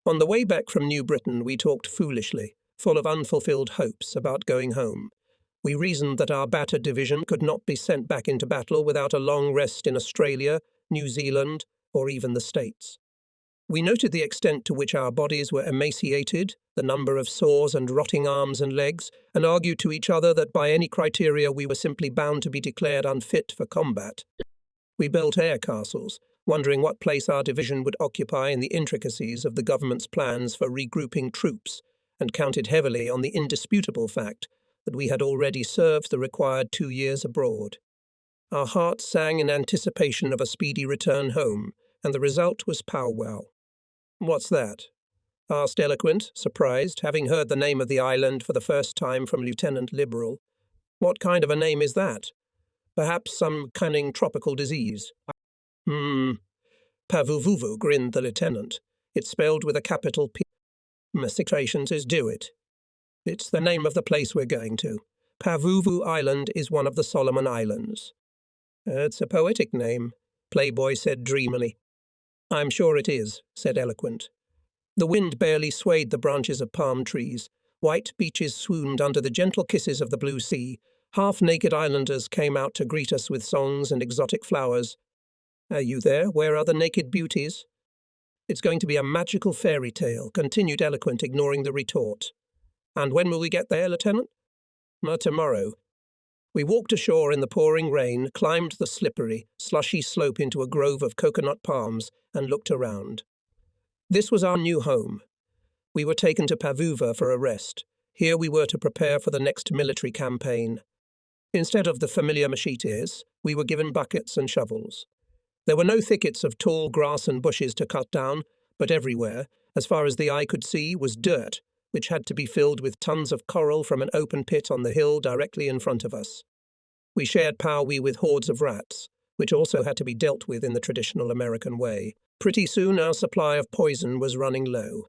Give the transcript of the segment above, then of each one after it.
On the way back from New Britain, we talked foolishly, full of unfulfilled hopes about going home. We reasoned that our battered division could not be sent back into battle without a long rest in Australia, New Zealand, or even the States. We noted the extent to which our bodies were emaciated, the number of sores and rotting arms and legs, and argued to each other that by any criteria we were simply bound to be declared unfit for combat. We built air castles, wondering what place our division would occupy in the intricacies of the government's plans for regrouping troops, and counted heavily on the indisputable fact that we had already served the required 2 years abroad. Our hearts sang in anticipation of a speedy return home, and the result was powwow. "What's that?" asked Eloquent, surprised, having heard the name of the island for the first time from Lieutenant Liberal. "What kind of a name is that? Perhaps some cunning tropical disease." Pavuvuvu, grinned the lieutenant. "It's spelled with a capital P. Massacrations is do it. It's the name of the place we're going to. Pavuvu Island is one of the Solomon Islands." "It's a poetic name," Playboy said dreamily. "I'm sure it is," said Eloquent. The wind barely swayed the branches of palm trees. White beaches swooned under the gentle kisses of the blue sea. Half-naked islanders came out to greet us with songs and exotic flowers. "Are you there? Where are the naked beauties?" "It's going to be a magical fairy tale," continued Eloquent, ignoring the retort. "And when will we get there, Lieutenant?" "Tomorrow." We walked ashore in the pouring rain, climbed the slippery, slushy slope into a grove of coconut palms, and looked around. This was our new home. We were taken to Pavuva for a rest. Here we were to prepare for the next military campaign. Instead of the familiar machetes, we were given buckets and shovels. There were no thickets of tall grass and bushes to cut down, but everywhere, as far as the eye could see, was dirt, which had to be filled with tons of coral from an open pit on the hill directly in front of us. We shared Powee with hordes of rats, which also had to be dealt with in the traditional American way. Pretty soon our supply of poison was running low,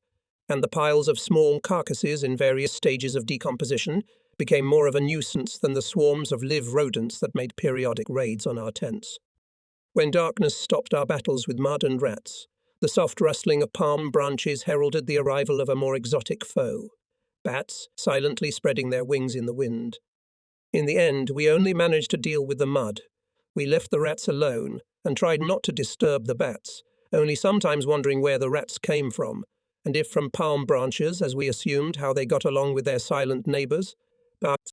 and the piles of small carcasses in various stages of decomposition became more of a nuisance than the swarms of live rodents that made periodic raids on our tents. When darkness stopped our battles with mud and rats, the soft rustling of palm branches heralded the arrival of a more exotic foe, bats silently spreading their wings in the wind. In the end, we only managed to deal with the mud. We left the rats alone and tried not to disturb the bats, only sometimes wondering where the rats came from, and if from palm branches, as we assumed, how they got along with their silent neighbours. But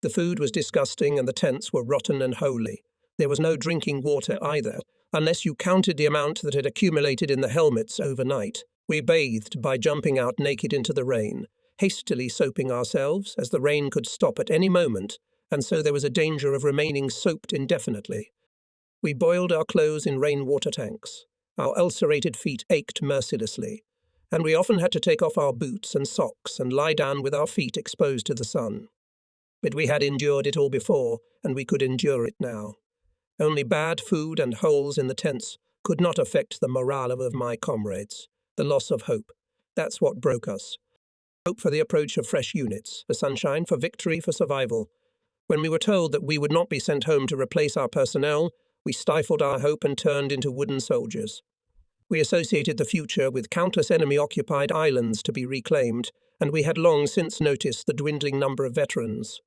the food was disgusting and the tents were rotten and holey. There was no drinking water either, unless you counted the amount that had accumulated in the helmets overnight. We bathed by jumping out naked into the rain, hastily soaping ourselves, as the rain could stop at any moment, and so there was a danger of remaining soaked indefinitely. We boiled our clothes in rainwater tanks. Our ulcerated feet ached mercilessly, and we often had to take off our boots and socks and lie down with our feet exposed to the sun. But we had endured it all before, and we could endure it now. Only bad food and holes in the tents could not affect the morale of my comrades. The loss of hope. That's what broke us. Hope for the approach of fresh units, the sunshine for victory, for survival. When we were told that we would not be sent home to replace our personnel, we stifled our hope and turned into wooden soldiers. We associated the future with countless enemy-occupied islands to be reclaimed, and we had long since noticed the dwindling number of veterans.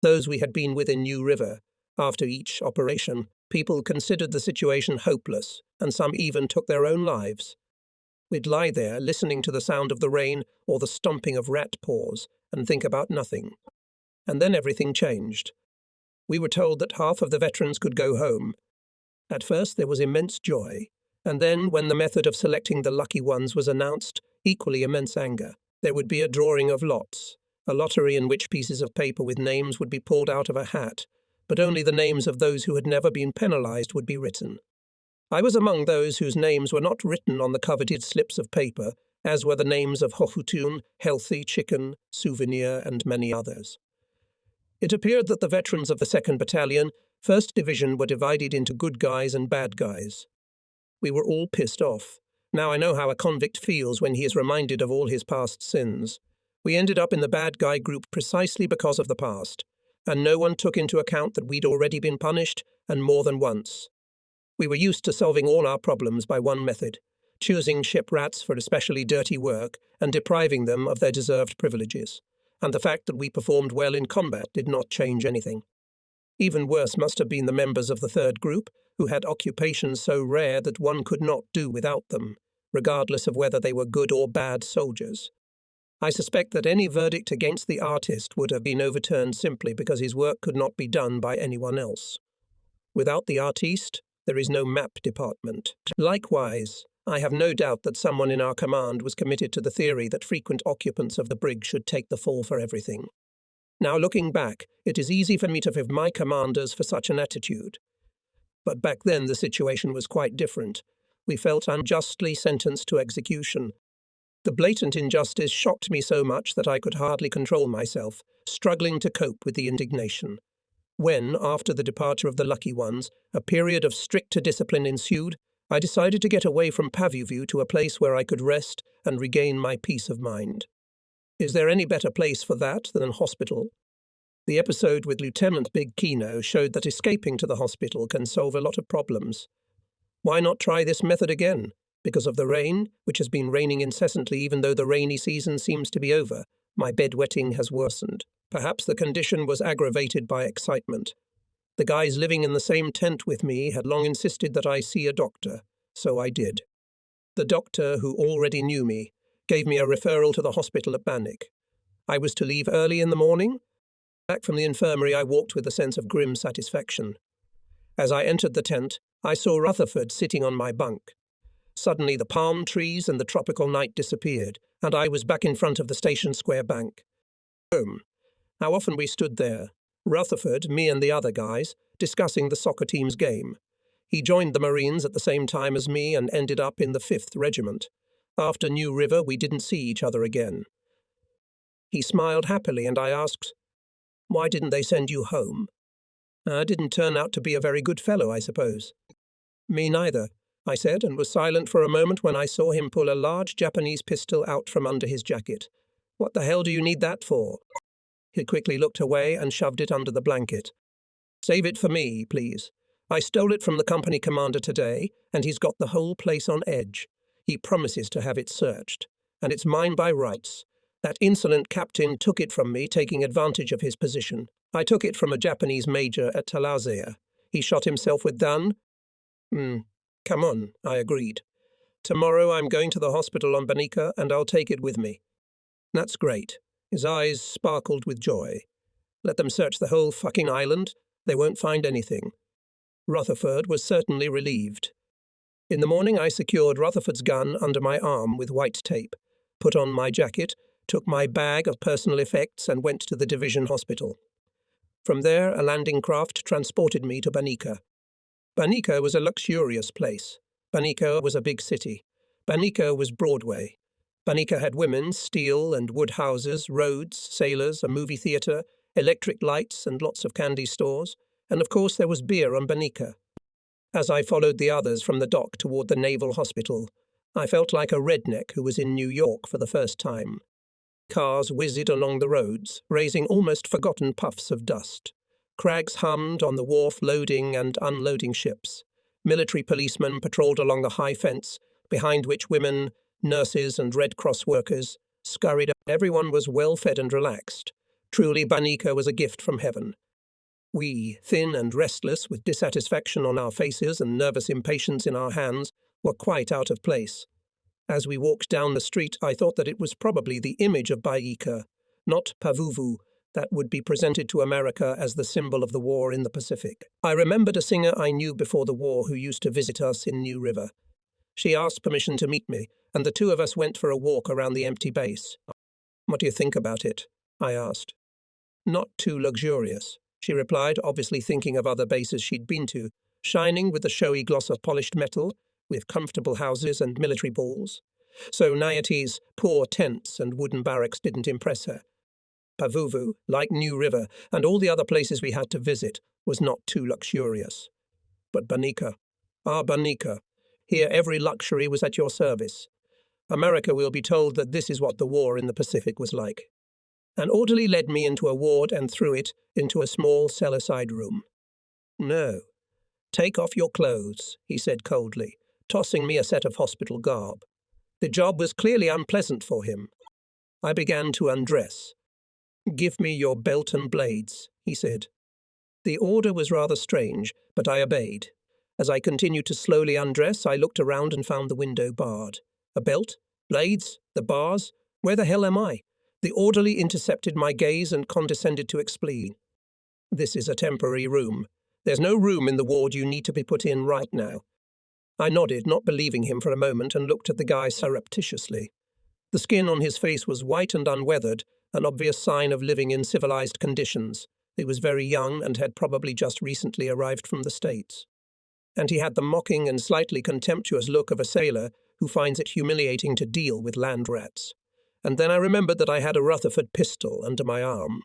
Those we had been with in New River. After each operation, people considered the situation hopeless, and some even took their own lives. We'd lie there, listening to the sound of the rain or the stomping of rat paws, and think about nothing. And then everything changed. We were told that half of the veterans could go home. At first there was immense joy, and then, when the method of selecting the lucky ones was announced, equally immense anger. There would be a drawing of lots, a lottery in which pieces of paper with names would be pulled out of a hat, but only the names of those who had never been penalized would be written. I was among those whose names were not written on the coveted slips of paper, as were the names of Hohutun, Healthy, Chicken, Souvenir, and many others. It appeared that the veterans of the 2nd Battalion, 1st Division were divided into good guys and bad guys. We were all pissed off. Now I know how a convict feels when he is reminded of all his past sins. We ended up in the bad guy group precisely because of the past, and no one took into account that we'd already been punished, and more than once. We were used to solving all our problems by one method, choosing ship rats for especially dirty work and depriving them of their deserved privileges. And the fact that we performed well in combat did not change anything. Even worse must have been the members of the third group, who had occupations so rare that one could not do without them, regardless of whether they were good or bad soldiers. I suspect that any verdict against the artist would have been overturned simply because his work could not be done by anyone else. Without the artiste, there is no map department. Likewise, I have no doubt that someone in our command was committed to the theory that frequent occupants of the brig should take the fall for everything. Now, looking back, it is easy for me to forgive my commanders for such an attitude. But back then the situation was quite different. We felt unjustly sentenced to execution. The blatant injustice shocked me so much that I could hardly control myself, struggling to cope with the indignation. When, after the departure of the lucky ones, a period of stricter discipline ensued, I decided to get away from Pavuvu to a place where I could rest and regain my peace of mind. Is there any better place for that than a hospital? The episode with Lieutenant Big Kino showed that escaping to the hospital can solve a lot of problems. Why not try this method again? Because of the rain, which has been raining incessantly even though the rainy season seems to be over, my bedwetting has worsened. Perhaps the condition was aggravated by excitement. The guys living in the same tent with me had long insisted that I see a doctor, so I did. The doctor, who already knew me, gave me a referral to the hospital at Bannock. I was to leave early in the morning. Back from the infirmary, I walked with a sense of grim satisfaction. As I entered the tent, I saw Rutherford sitting on my bunk. Suddenly the palm trees and the tropical night disappeared, and I was back in front of the station square bank. Home. How often we stood there, Rutherford, me and the other guys, discussing the soccer team's game. He joined the Marines at the same time as me and ended up in the 5th Regiment. After New River, we didn't see each other again. He smiled happily, and I asked, "Why didn't they send you home?" Didn't turn out to be a very good fellow, I suppose." "Me neither," I said, and was silent for a moment when I saw him pull a large Japanese pistol out from under his jacket. "What the hell do you need that for?" He quickly looked away and shoved it under the blanket. "Save it for me, please. I stole it from the company commander today, and he's got the whole place on edge. He promises to have it searched, and it's mine by rights. That insolent captain took it from me, taking advantage of his position. I took it from a Japanese major at Talazea. He shot himself with Dunn." Come on," I agreed. "Tomorrow I'm going to the hospital on Banika, and I'll take it with me." "That's great." His eyes sparkled with joy. "Let them search the whole fucking island. They won't find anything." Rutherford was certainly relieved. In the morning I secured Rutherford's gun under my arm with white tape, put on my jacket, took my bag of personal effects and went to the division hospital. From there a landing craft transported me to Banika. Banika was a luxurious place. Banika was a big city. Banika was Broadway. Banika had women's, steel and wood houses, roads, sailors, a movie theatre, electric lights and lots of candy stores, and of course there was beer on Banika. As I followed the others from the dock toward the naval hospital, I felt like a redneck who was in New York for the first time. Cars whizzed along the roads, raising almost forgotten puffs of dust. Crags hummed on the wharf loading and unloading ships. Military policemen patrolled along the high fence, behind which women, nurses and Red Cross workers scurried. Everyone was well-fed and relaxed. Truly, Banika was a gift from heaven. We, thin and restless, with dissatisfaction on our faces and nervous impatience in our hands, were quite out of place. As we walked down the street, I thought that it was probably the image of Baika, not Pavuvu, that would be presented to America as the symbol of the war in the Pacific. I remembered a singer I knew before the war who used to visit us in New River. She asked permission to meet me, and the two of us went for a walk around the empty base. "What do you think about it?" I asked. "Not too luxurious," she replied, obviously thinking of other bases she'd been to, shining with the showy gloss of polished metal, with comfortable houses and military balls. So Nayati's poor tents and wooden barracks didn't impress her. Pavuvu, like New River and all the other places we had to visit, was not too luxurious. But Banika, Banika, here every luxury was at your service. America will be told that this is what the war in the Pacific was like. An orderly led me into a ward and through it into a small cellar-side room. "No. Take off your clothes," he said coldly. tossing me a set of hospital garb. The job was clearly unpleasant for him. I began to undress. "Give me your belt and blades," he said. The order was rather strange, but I obeyed. As I continued to slowly undress, I looked around and found the window barred. A belt? Blades? The bars? Where the hell am I? The orderly intercepted my gaze and condescended to explain. "This is a temporary room. There's no room in the ward you need to be put in right now." I nodded, not believing him for a moment, and looked at the guy surreptitiously. The skin on his face was white and unweathered, an obvious sign of living in civilized conditions. He was very young and had probably just recently arrived from the States. And he had the mocking and slightly contemptuous look of a sailor who finds it humiliating to deal with land rats. And then I remembered that I had a Rutherford pistol under my arm.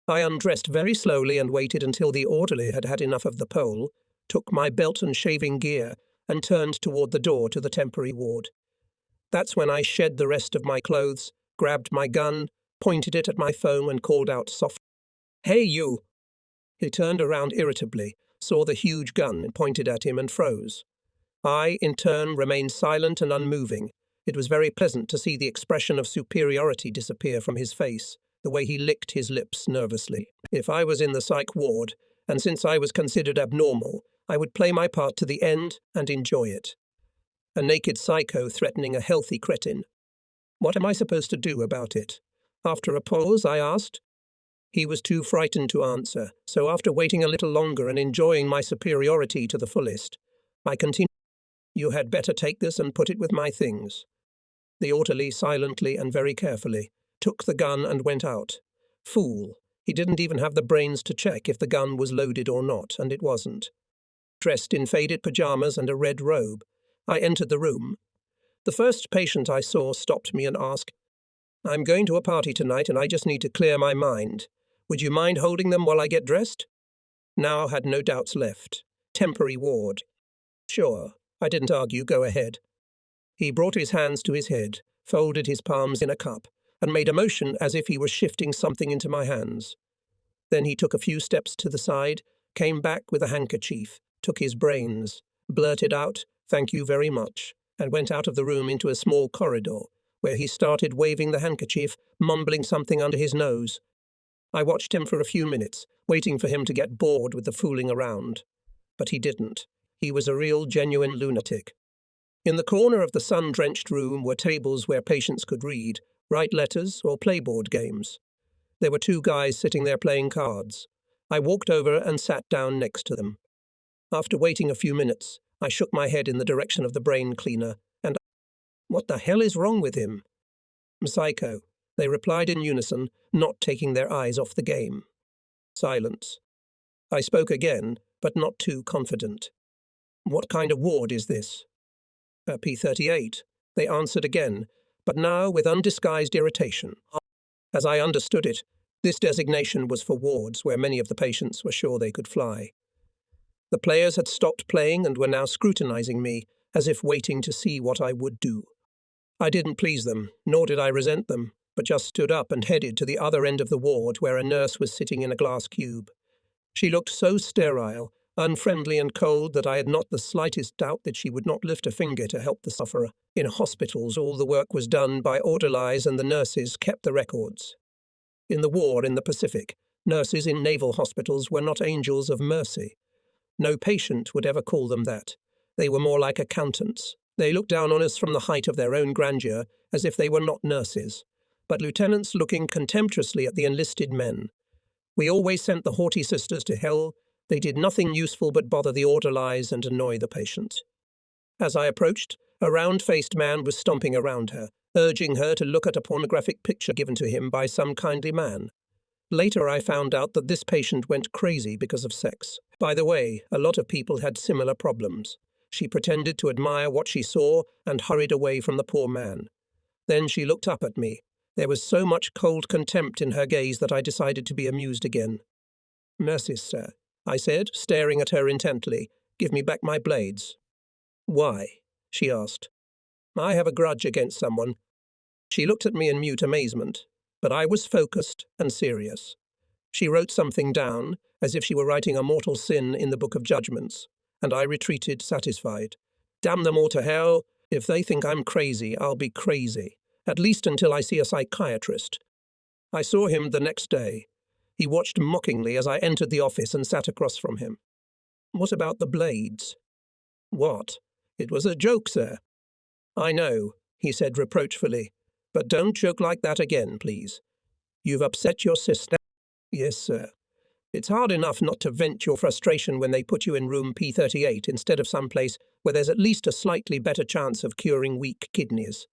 I undressed very slowly and waited until the orderly had had enough of the pole, took my belt and shaving gear, and turned toward the door to the temporary ward. That's when I shed the rest of my clothes, grabbed my gun, pointed it at my foe, and called out softly, "Hey, you!" He turned around irritably, saw the huge gun, and pointed at him and froze. I, in turn, remained silent and unmoving. It was very pleasant to see the expression of superiority disappear from his face, the way he licked his lips nervously. If I was in the psych ward, and since I was considered abnormal, I would play my part to the end and enjoy it. A naked psycho threatening a healthy cretin. What am I supposed to do about it? After a pause, I asked. He was too frightened to answer, so after waiting a little longer and enjoying my superiority to the fullest, I continued, "You had better take this and put it with my things." The orderly, silently and very carefully, took the gun and went out. Fool. He didn't even have the brains to check if the gun was loaded or not, and it wasn't. Dressed in faded pajamas and a red robe, I entered the room. The first patient I saw stopped me and asked, "I'm going to a party tonight and I just need to clear my mind. Would you mind holding them while I get dressed?" Now had no doubts left. Temporary ward. Sure. I didn't argue. Go ahead. He brought his hands to his head, folded his palms in a cup, and made a motion as if he were shifting something into my hands. Then he took a few steps to the side, came back with a handkerchief, took his brains, blurted out, "Thank you very much," and went out of the room into a small corridor, where he started waving the handkerchief, mumbling something under his nose. I watched him for a few minutes, waiting for him to get bored with the fooling around. But he didn't. He was a real, genuine lunatic. In the corner of the sun-drenched room were tables where patients could read, write letters, or play board games. There were two guys sitting there playing cards. I walked over and sat down next to them. After waiting a few minutes, I shook my head in the direction of the brain cleaner, and "What the hell is wrong with him?" "Psycho," they replied in unison, not taking their eyes off the game. Silence. I spoke again, but not too confident. "What kind of ward is this?" P38. They answered again, but now with undisguised irritation. As I understood it, this designation was for wards where many of the patients were sure they could fly. The players had stopped playing and were now scrutinizing me, as if waiting to see what I would do. I didn't please them, nor did I resent them, but just stood up and headed to the other end of the ward where a nurse was sitting in a glass cube. She looked so sterile, unfriendly and cold that I had not the slightest doubt that she would not lift a finger to help the sufferer. In hospitals, all the work was done by orderlies and the nurses kept the records. In the war in the Pacific, nurses in naval hospitals were not angels of mercy. No patient would ever call them that. They were more like accountants. They looked down on us from the height of their own grandeur, as if they were not nurses, but lieutenants looking contemptuously at the enlisted men. We always sent the haughty sisters to hell. They did nothing useful but bother the orderlies and annoy the patients. As I approached, a round-faced man was stomping around her, urging her to look at a pornographic picture given to him by some kindly man. Later I found out that this patient went crazy because of sex. By the way, a lot of people had similar problems. She pretended to admire what she saw and hurried away from the poor man. Then she looked up at me. There was so much cold contempt in her gaze that I decided to be amused again. "Mercies, sir," I said, staring at her intently. "Give me back my blades." "Why?" she asked. "I have a grudge against someone." She looked at me in mute amazement, but I was focused and serious. She wrote something down, as if she were writing a mortal sin in the Book of Judgments, and I retreated satisfied. Damn them all to hell. If they think I'm crazy, I'll be crazy. At least until I see a psychiatrist. I saw him the next day. He watched mockingly as I entered the office and sat across from him. What about the blades? What? It was a joke, sir. I know, he said reproachfully. But don't joke like that again, please. You've upset your sister. Yes, sir. It's hard enough not to vent your frustration when they put you in room P38 instead of someplace where there's at least a slightly better chance of curing weak kidneys.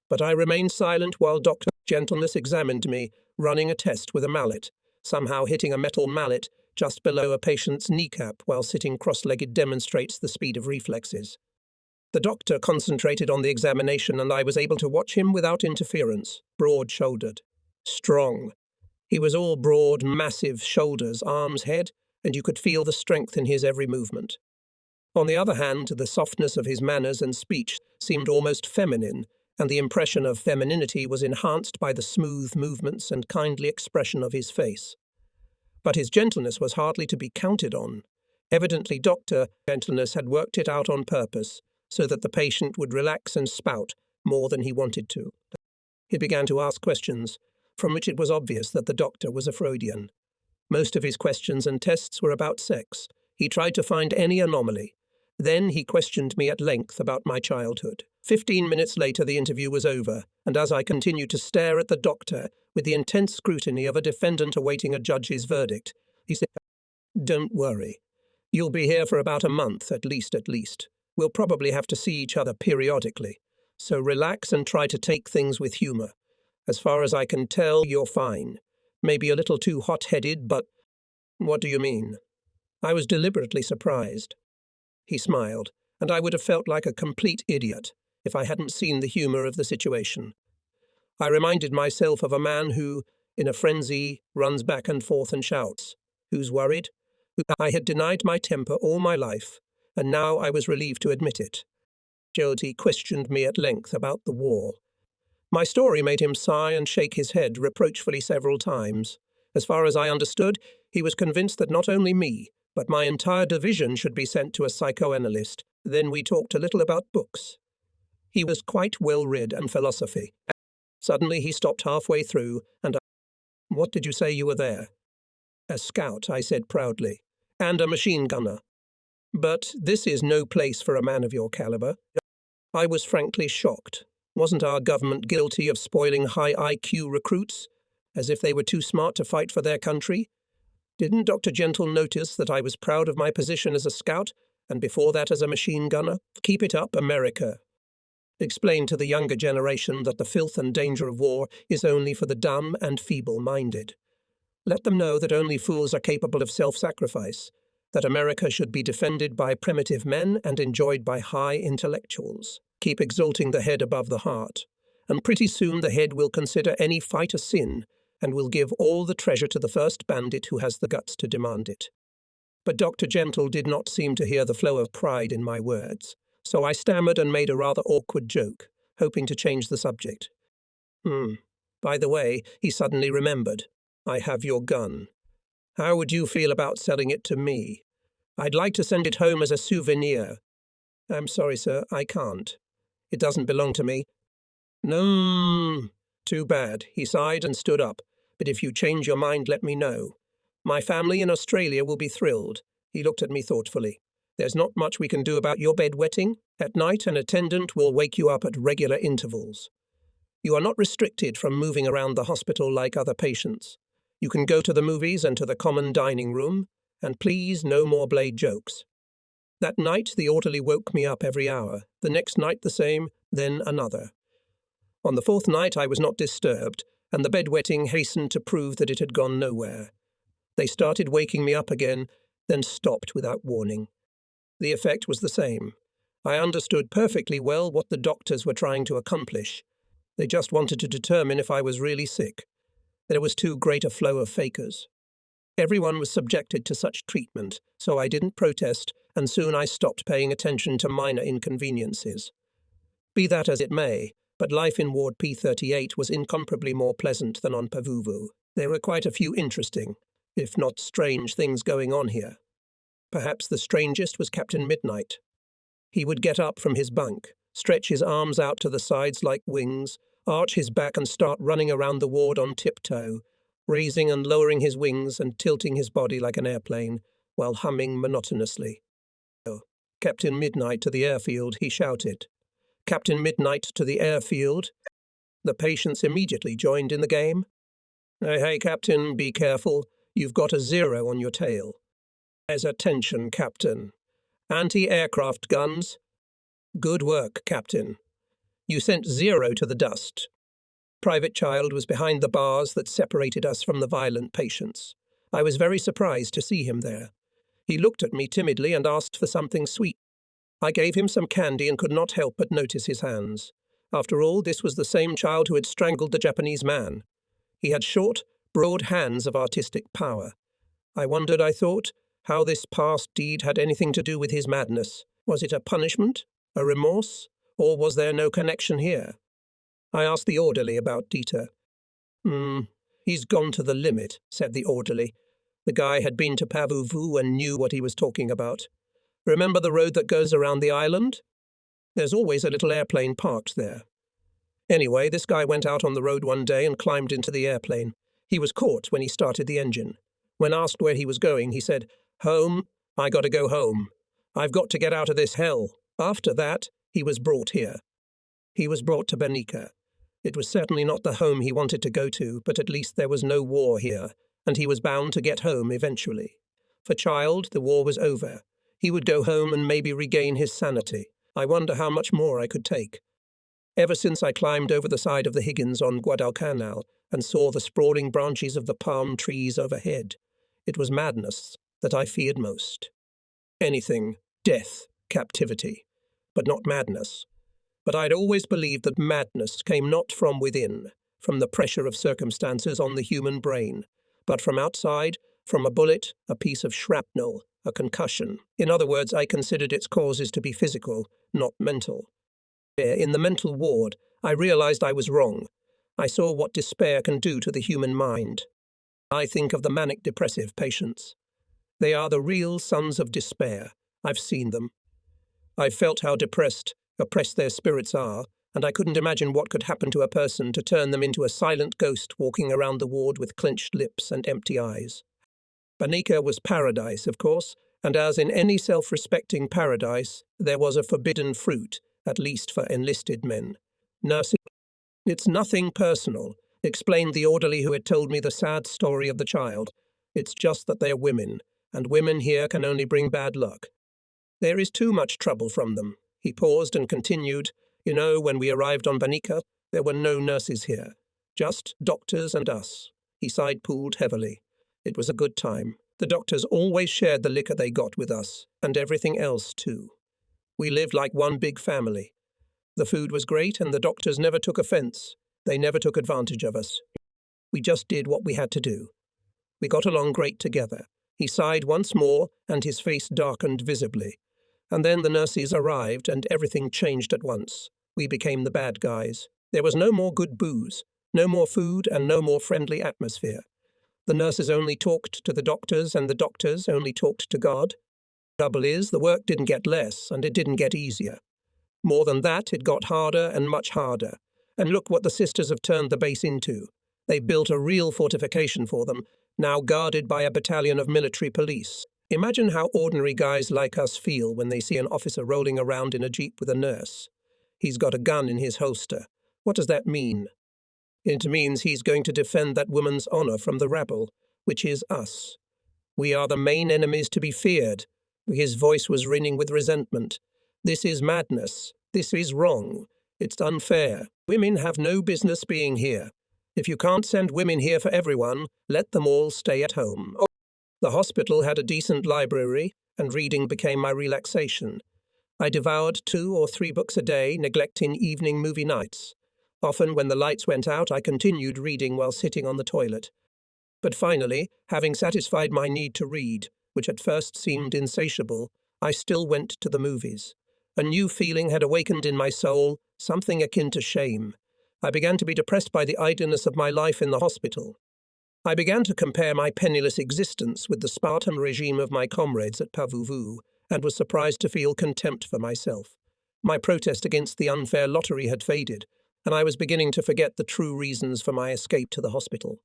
But I remained silent while Dr. Gentleness examined me, running a test with a mallet, somehow hitting a metal mallet just below a patient's kneecap while sitting cross-legged demonstrates the speed of reflexes. The doctor concentrated on the examination and I was able to watch him without interference, broad-shouldered. Strong. He was all broad, massive shoulders, arms, head, and you could feel the strength in his every movement. On the other hand, the softness of his manners and speech seemed almost feminine, and the impression of femininity was enhanced by the smooth movements and kindly expression of his face. But his gentleness was hardly to be counted on. Evidently, Dr. Gentleness had worked it out on purpose, so that the patient would relax and spout more than he wanted to. He began to ask questions, from which it was obvious that the doctor was a Freudian. Most of his questions and tests were about sex. He tried to find any anomaly. Then he questioned me at length about my childhood. 15 minutes later the interview was over, and as I continued to stare at the doctor with the intense scrutiny of a defendant awaiting a judge's verdict, he said, "Don't worry. You'll be here for about a month, at least. We'll probably have to see each other periodically. So relax and try to take things with humor. As far as I can tell, you're fine. Maybe a little too hot-headed, but—" "What do you mean?" I was deliberately surprised. He smiled, and I would have felt like a complete idiot if I hadn't seen the humor of the situation. I reminded myself of a man who, in a frenzy, runs back and forth and shouts. Who's worried? I had denied my temper all my life, and now I was relieved to admit it. Jody questioned me at length about the war. My story made him sigh and shake his head reproachfully several times. As far as I understood, he was convinced that not only me, but my entire division should be sent to a psychoanalyst. Then we talked a little about books. He was quite well-read and philosophy. Suddenly he stopped halfway through, and "What did you say you were there?" "A scout," I said proudly, "and a machine gunner. But this is no place for a man of your caliber." I was frankly shocked. Wasn't our government guilty of spoiling high IQ recruits, as if they were too smart to fight for their country? Didn't Dr. Gentle notice that I was proud of my position as a scout, and before that as a machine gunner? Keep it up, America. Explain to the younger generation that the filth and danger of war is only for the dumb and feeble-minded. Let them know that only fools are capable of self-sacrifice, that America should be defended by primitive men and enjoyed by high intellectuals. Keep exalting the head above the heart, and pretty soon the head will consider any fight a sin and will give all the treasure to the first bandit who has the guts to demand it. But Dr. Gentle did not seem to hear the flow of pride in my words, so I stammered and made a rather awkward joke, hoping to change the subject. By the way, he suddenly remembered. I have your gun. How would you feel about selling it to me? I'd like to send it home as a souvenir. I'm sorry, sir, I can't. It doesn't belong to me. No, too bad. He sighed and stood up. But if you change your mind, let me know. My family in Australia will be thrilled. He looked at me thoughtfully. There's not much we can do about your bedwetting. At night, an attendant will wake you up at regular intervals. You are not restricted from moving around the hospital like other patients. You can go to the movies and to the common dining room, and please, no more blade jokes. That night, the orderly woke me up every hour. The next night the same, then another. On the fourth night I was not disturbed, and the bedwetting hastened to prove that it had gone nowhere. They started waking me up again, then stopped without warning. The effect was the same. I understood perfectly well what the doctors were trying to accomplish. They just wanted to determine if I was really sick. There was too great a flow of fakers. Everyone was subjected to such treatment, so I didn't protest, and soon I stopped paying attention to minor inconveniences. Be that as it may, but life in Ward P38 was incomparably more pleasant than on Pavuvu. There were quite a few interesting, if not strange, things going on here. Perhaps the strangest was Captain Midnight. He would get up from his bunk, stretch his arms out to the sides like wings, arch his back and start running around the ward on tiptoe, raising and lowering his wings and tilting his body like an airplane, while humming monotonously. "Captain Midnight to the airfield," he shouted. "Captain Midnight to the airfield." The patients immediately joined in the game. Hey, Captain, be careful. You've got a 0 on your tail." "There's attention, Captain. Anti-aircraft guns." "Good work, Captain. You sent 0 to the dust." Private Child was behind the bars that separated us from the violent patients. I was very surprised to see him there. He looked at me timidly and asked for something sweet. I gave him some candy and could not help but notice his hands. After all, this was the same child who had strangled the Japanese man. He had short, broad hands of artistic power. I wondered, I thought, how this past deed had anything to do with his madness. Was it a punishment, a remorse, or was there no connection here? I asked the orderly about Dieter. He's gone to the limit," said the orderly. The guy had been to Pavuvu and knew what he was talking about. "Remember the road that goes around the island? There's always a little airplane parked there. Anyway, this guy went out on the road one day and climbed into the airplane. He was caught when he started the engine. When asked where he was going, he said, 'Home, I got to go home. I've got to get out of this hell.' After that, he was brought here. He was brought to Banika. It was certainly not the home he wanted to go to, but at least there was no war here, and he was bound to get home eventually. For Child, the war was over. He would go home and maybe regain his sanity. I wonder how much more I could take. Ever since I climbed over the side of the Higgins on Guadalcanal and saw the sprawling branches of the palm trees overhead, it was madness that I feared most. Anything, death, captivity, but not madness. But I'd always believed that madness came not from within, from the pressure of circumstances on the human brain, but from outside, from a bullet, a piece of shrapnel, a concussion. In other words, I considered its causes to be physical, not mental. In the mental ward, I realized I was wrong. I saw what despair can do to the human mind. I think of the manic-depressive patients. They are the real sons of despair. I've seen them. I've felt how oppressed their spirits are, and I couldn't imagine what could happen to a person to turn them into a silent ghost walking around the ward with clenched lips and empty eyes. Banika was paradise, of course, and as in any self-respecting paradise, there was a forbidden fruit, at least for enlisted men. Nursing. "It's nothing personal," explained the orderly who had told me the sad story of the child. "It's just that they're women, and women here can only bring bad luck. There is too much trouble from them." He paused and continued, "You know, when we arrived on Banika, there were no nurses here, just doctors and us." He side-pooled heavily. "It was a good time. The doctors always shared the liquor they got with us, and everything else too. We lived like one big family. The food was great, and the doctors never took offense. They never took advantage of us. We just did what we had to do. We got along great together." He sighed once more, and his face darkened visibly. "And then the nurses arrived, and everything changed at once. We became the bad guys. There was no more good booze, no more food, and no more friendly atmosphere. The nurses only talked to the doctors, and the doctors only talked to God. Trouble is, the work didn't get less, and it didn't get easier. More than that, it got harder and much harder. And look what the sisters have turned the base into. They've built a real fortification for them, now guarded by a battalion of military police. Imagine how ordinary guys like us feel when they see an officer rolling around in a jeep with a nurse. He's got a gun in his holster. What does that mean? It means he's going to defend that woman's honor from the rabble, which is us. We are the main enemies to be feared." His voice was ringing with resentment. "This is madness. This is wrong. It's unfair. Women have no business being here. If you can't send women here for everyone, let them all stay at home." The hospital had a decent library, and reading became my relaxation. I devoured 2 or 3 books a day, neglecting evening movie nights. Often, when the lights went out, I continued reading while sitting on the toilet. But finally, having satisfied my need to read, which at first seemed insatiable, I still went to the movies. A new feeling had awakened in my soul, something akin to shame. I began to be depressed by the idleness of my life in the hospital. I began to compare my penniless existence with the Spartan regime of my comrades at Pavuvu, and was surprised to feel contempt for myself. My protest against the unfair lottery had faded, and I was beginning to forget the true reasons for my escape to the hospital.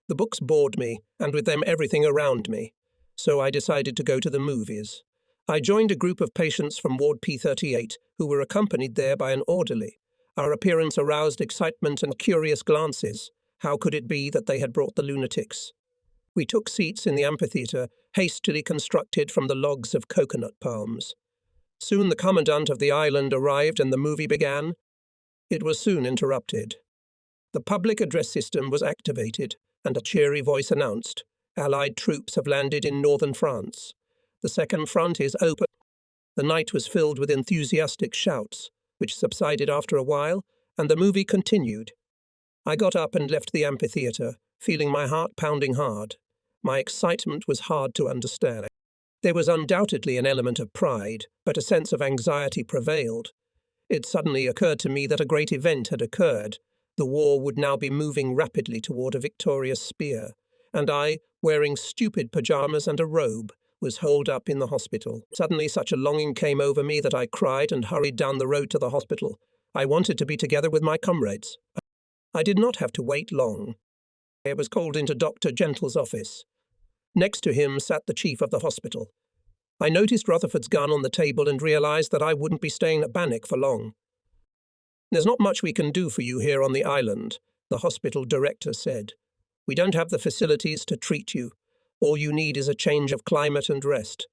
The books bored me, and with them everything around me, so I decided to go to the movies. I joined a group of patients from Ward P38 who were accompanied there by an orderly. Our appearance aroused excitement and curious glances. How could it be that they had brought the lunatics? We took seats in the amphitheatre, hastily constructed from the logs of coconut palms. Soon the commandant of the island arrived and the movie began. It was soon interrupted. The public address system was activated, and a cheery voice announced, "Allied troops have landed in northern France. The second front is open." The night was filled with enthusiastic shouts, which subsided after a while, and the movie continued. I got up and left the amphitheatre, feeling my heart pounding hard. My excitement was hard to understand. There was undoubtedly an element of pride, but a sense of anxiety prevailed. It suddenly occurred to me that a great event had occurred. The war would now be moving rapidly toward a victorious spear, and I, wearing stupid pajamas and a robe, was holed up in the hospital. Suddenly such a longing came over me that I cried and hurried down the road to the hospital. I wanted to be together with my comrades. I did not have to wait long. I was called into Dr. Gentle's office. Next to him sat the chief of the hospital. I noticed Rutherford's gun on the table and realized that I wouldn't be staying at Bannock for long. "There's not much we can do for you here on the island," the hospital director said. "We don't have the facilities to treat you. All you need is a change of climate and rest."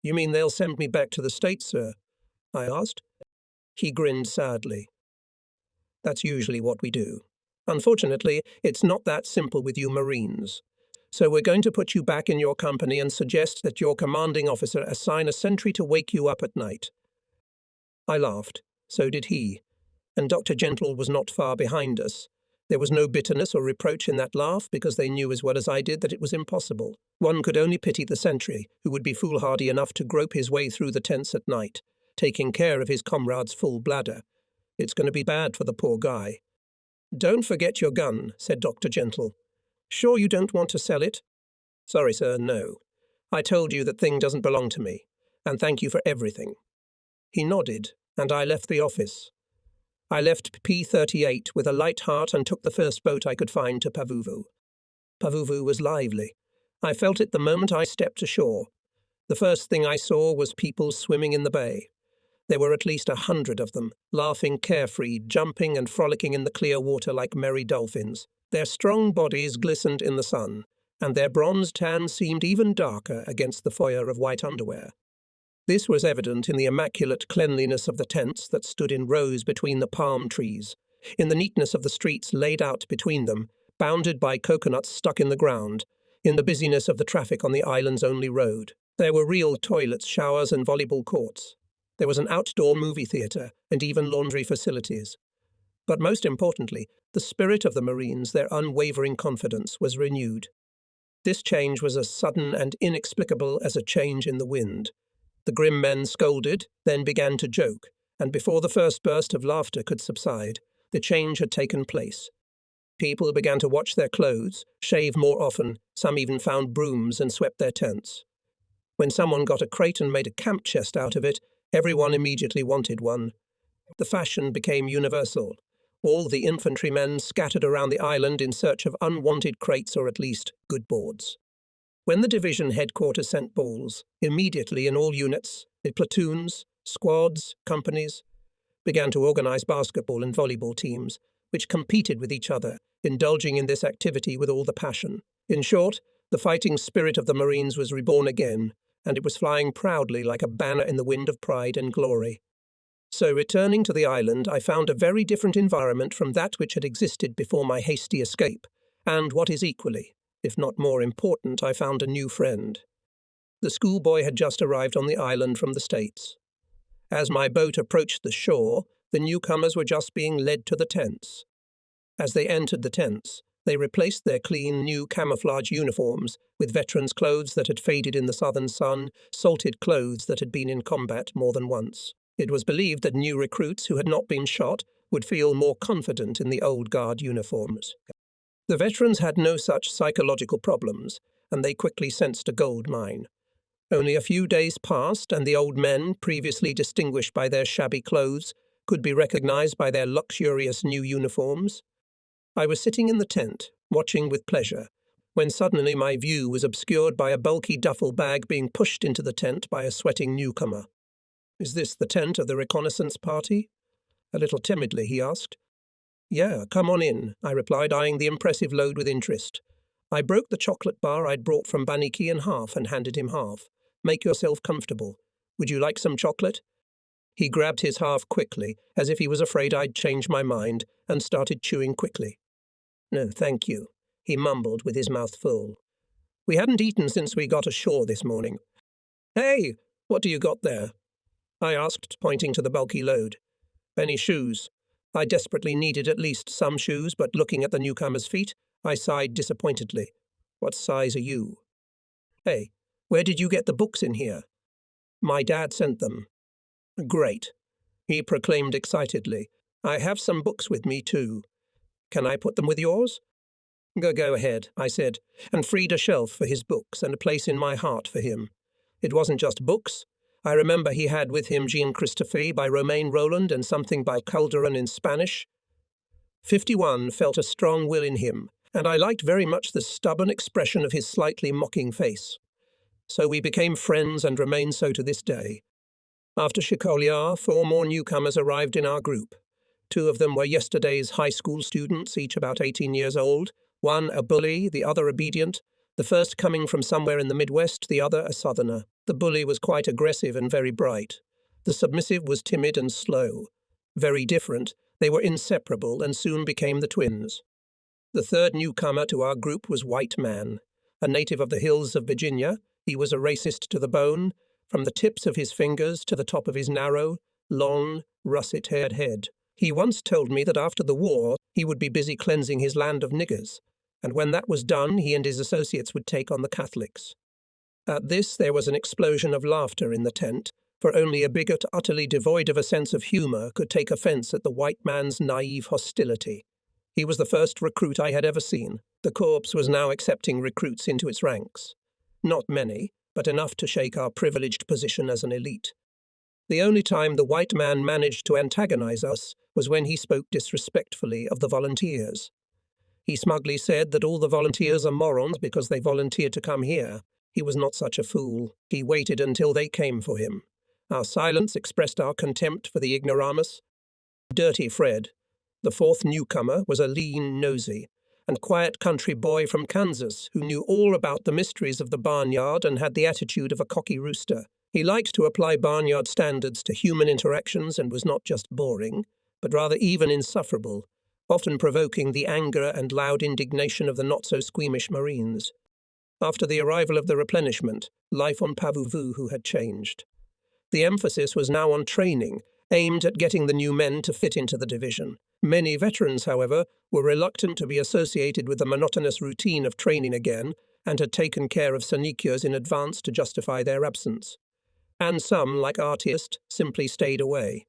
"You mean they'll send me back to the States, sir?" I asked. He grinned sadly. "That's usually what we do. Unfortunately, it's not that simple with you Marines. So we're going to put you back in your company and suggest that your commanding officer assign a sentry to wake you up at night." I laughed. So did he. And Dr. Gentle was not far behind us. There was no bitterness or reproach in that laugh, because they knew as well as I did that it was impossible. One could only pity the sentry, who would be foolhardy enough to grope his way through the tents at night, taking care of his comrade's full bladder. It's going to be bad for the poor guy. "Don't forget your gun," said Dr. Gentle. "Sure you don't want to sell it?" "Sorry, sir, no. I told you that thing doesn't belong to me, and thank you for everything." He nodded, and I left the office. I left P38 with a light heart and took the first boat I could find to Pavuvu. Pavuvu was lively. I felt it the moment I stepped ashore. The first thing I saw was people swimming in the bay. There were at least 100 of them, laughing carefree, jumping and frolicking in the clear water like merry dolphins. Their strong bodies glistened in the sun, and their bronze tan seemed even darker against the foyer of white underwear. This was evident in the immaculate cleanliness of the tents that stood in rows between the palm trees, in the neatness of the streets laid out between them, bounded by coconuts stuck in the ground, in the busyness of the traffic on the island's only road. There were real toilets, showers and volleyball courts. There was an outdoor movie theatre and even laundry facilities. But most importantly, the spirit of the Marines, their unwavering confidence, was renewed. This change was as sudden and inexplicable as a change in the wind. The grim men scolded, then began to joke, and before the first burst of laughter could subside, the change had taken place. People began to watch their clothes, shave more often, some even found brooms and swept their tents. When someone got a crate and made a camp chest out of it, everyone immediately wanted one. The fashion became universal. All the infantrymen scattered around the island in search of unwanted crates or at least good boards. When the division headquarters sent balls, immediately in all units, the platoons, squads, companies, began to organize basketball and volleyball teams, which competed with each other, indulging in this activity with all the passion. In short, the fighting spirit of the Marines was reborn again, and it was flying proudly like a banner in the wind of pride and glory. So, returning to the island, I found a very different environment from that which had existed before my hasty escape, and what is equally, if not more important, I found a new friend. The schoolboy had just arrived on the island from the States. As my boat approached the shore, the newcomers were just being led to the tents. As they entered the tents, they replaced their clean, new camouflage uniforms with veterans' clothes that had faded in the southern sun, salted clothes that had been in combat more than once. It was believed that new recruits who had not been shot would feel more confident in the old guard uniforms. The veterans had no such psychological problems, and they quickly sensed a gold mine. Only a few days passed, and the old men, previously distinguished by their shabby clothes, could be recognized by their luxurious new uniforms. I was sitting in the tent, watching with pleasure, when suddenly my view was obscured by a bulky duffel bag being pushed into the tent by a sweating newcomer. "Is this the tent of the reconnaissance party?" A little timidly, he asked. "Yeah, come on in," I replied, eyeing the impressive load with interest. I broke the chocolate bar I'd brought from Baniki in half and handed him half. "Make yourself comfortable. Would you like some chocolate?" He grabbed his half quickly, as if he was afraid I'd change my mind, and started chewing quickly. "No, thank you," he mumbled with his mouth full. "We hadn't eaten since we got ashore this morning." "Hey, what do you got there?" I asked, pointing to the bulky load. "Any shoes?" I desperately needed at least some shoes, but looking at the newcomer's feet, I sighed disappointedly. "What size are you?" "Hey, where did you get the books in here?" "My dad sent them." "Great," he proclaimed excitedly. "I have some books with me, too. Can I put them with yours?" Go ahead," I said, and freed a shelf for his books and a place in my heart for him. It wasn't just books. I remember he had with him Jean Christophe by Romain Rolland and something by Calderon in Spanish. 51 felt a strong will in him, and I liked very much the stubborn expression of his slightly mocking face. So we became friends and remain so to this day. After Chicolier, 4 more newcomers arrived in our group. 2 of them were yesterday's high school students, each about 18 years old, one a bully, the other obedient, the first coming from somewhere in the Midwest, the other a southerner. The bully was quite aggressive and very bright. The submissive was timid and slow. Very different, they were inseparable and soon became the twins. The third newcomer to our group was White Man. A native of the hills of Virginia, he was a racist to the bone, from the tips of his fingers to the top of his narrow, long, russet-haired head. He once told me that after the war he would be busy cleansing his land of niggers, and when that was done he and his associates would take on the Catholics. At this there was an explosion of laughter in the tent, for only a bigot utterly devoid of a sense of humour could take offence at the white man's naive hostility. He was the first recruit I had ever seen. The corps was now accepting recruits into its ranks. Not many, but enough to shake our privileged position as an elite. The only time the white man managed to antagonize us was when he spoke disrespectfully of the volunteers. He smugly said that all the volunteers are morons because they volunteered to come here. He was not such a fool. He waited until they came for him. Our silence expressed our contempt for the ignoramus. Dirty Fred, the fourth newcomer, was a lean, nosy, and quiet country boy from Kansas who knew all about the mysteries of the barnyard and had the attitude of a cocky rooster. He liked to apply barnyard standards to human interactions and was not just boring, but rather even insufferable, often provoking the anger and loud indignation of the not-so-squeamish Marines. After the arrival of the replenishment, life on Pavuvu had changed. The emphasis was now on training, aimed at getting the new men to fit into the division. Many veterans, however, were reluctant to be associated with the monotonous routine of training again and had taken care of sanikyas in advance to justify their absence. And some, like Artist, simply stayed away.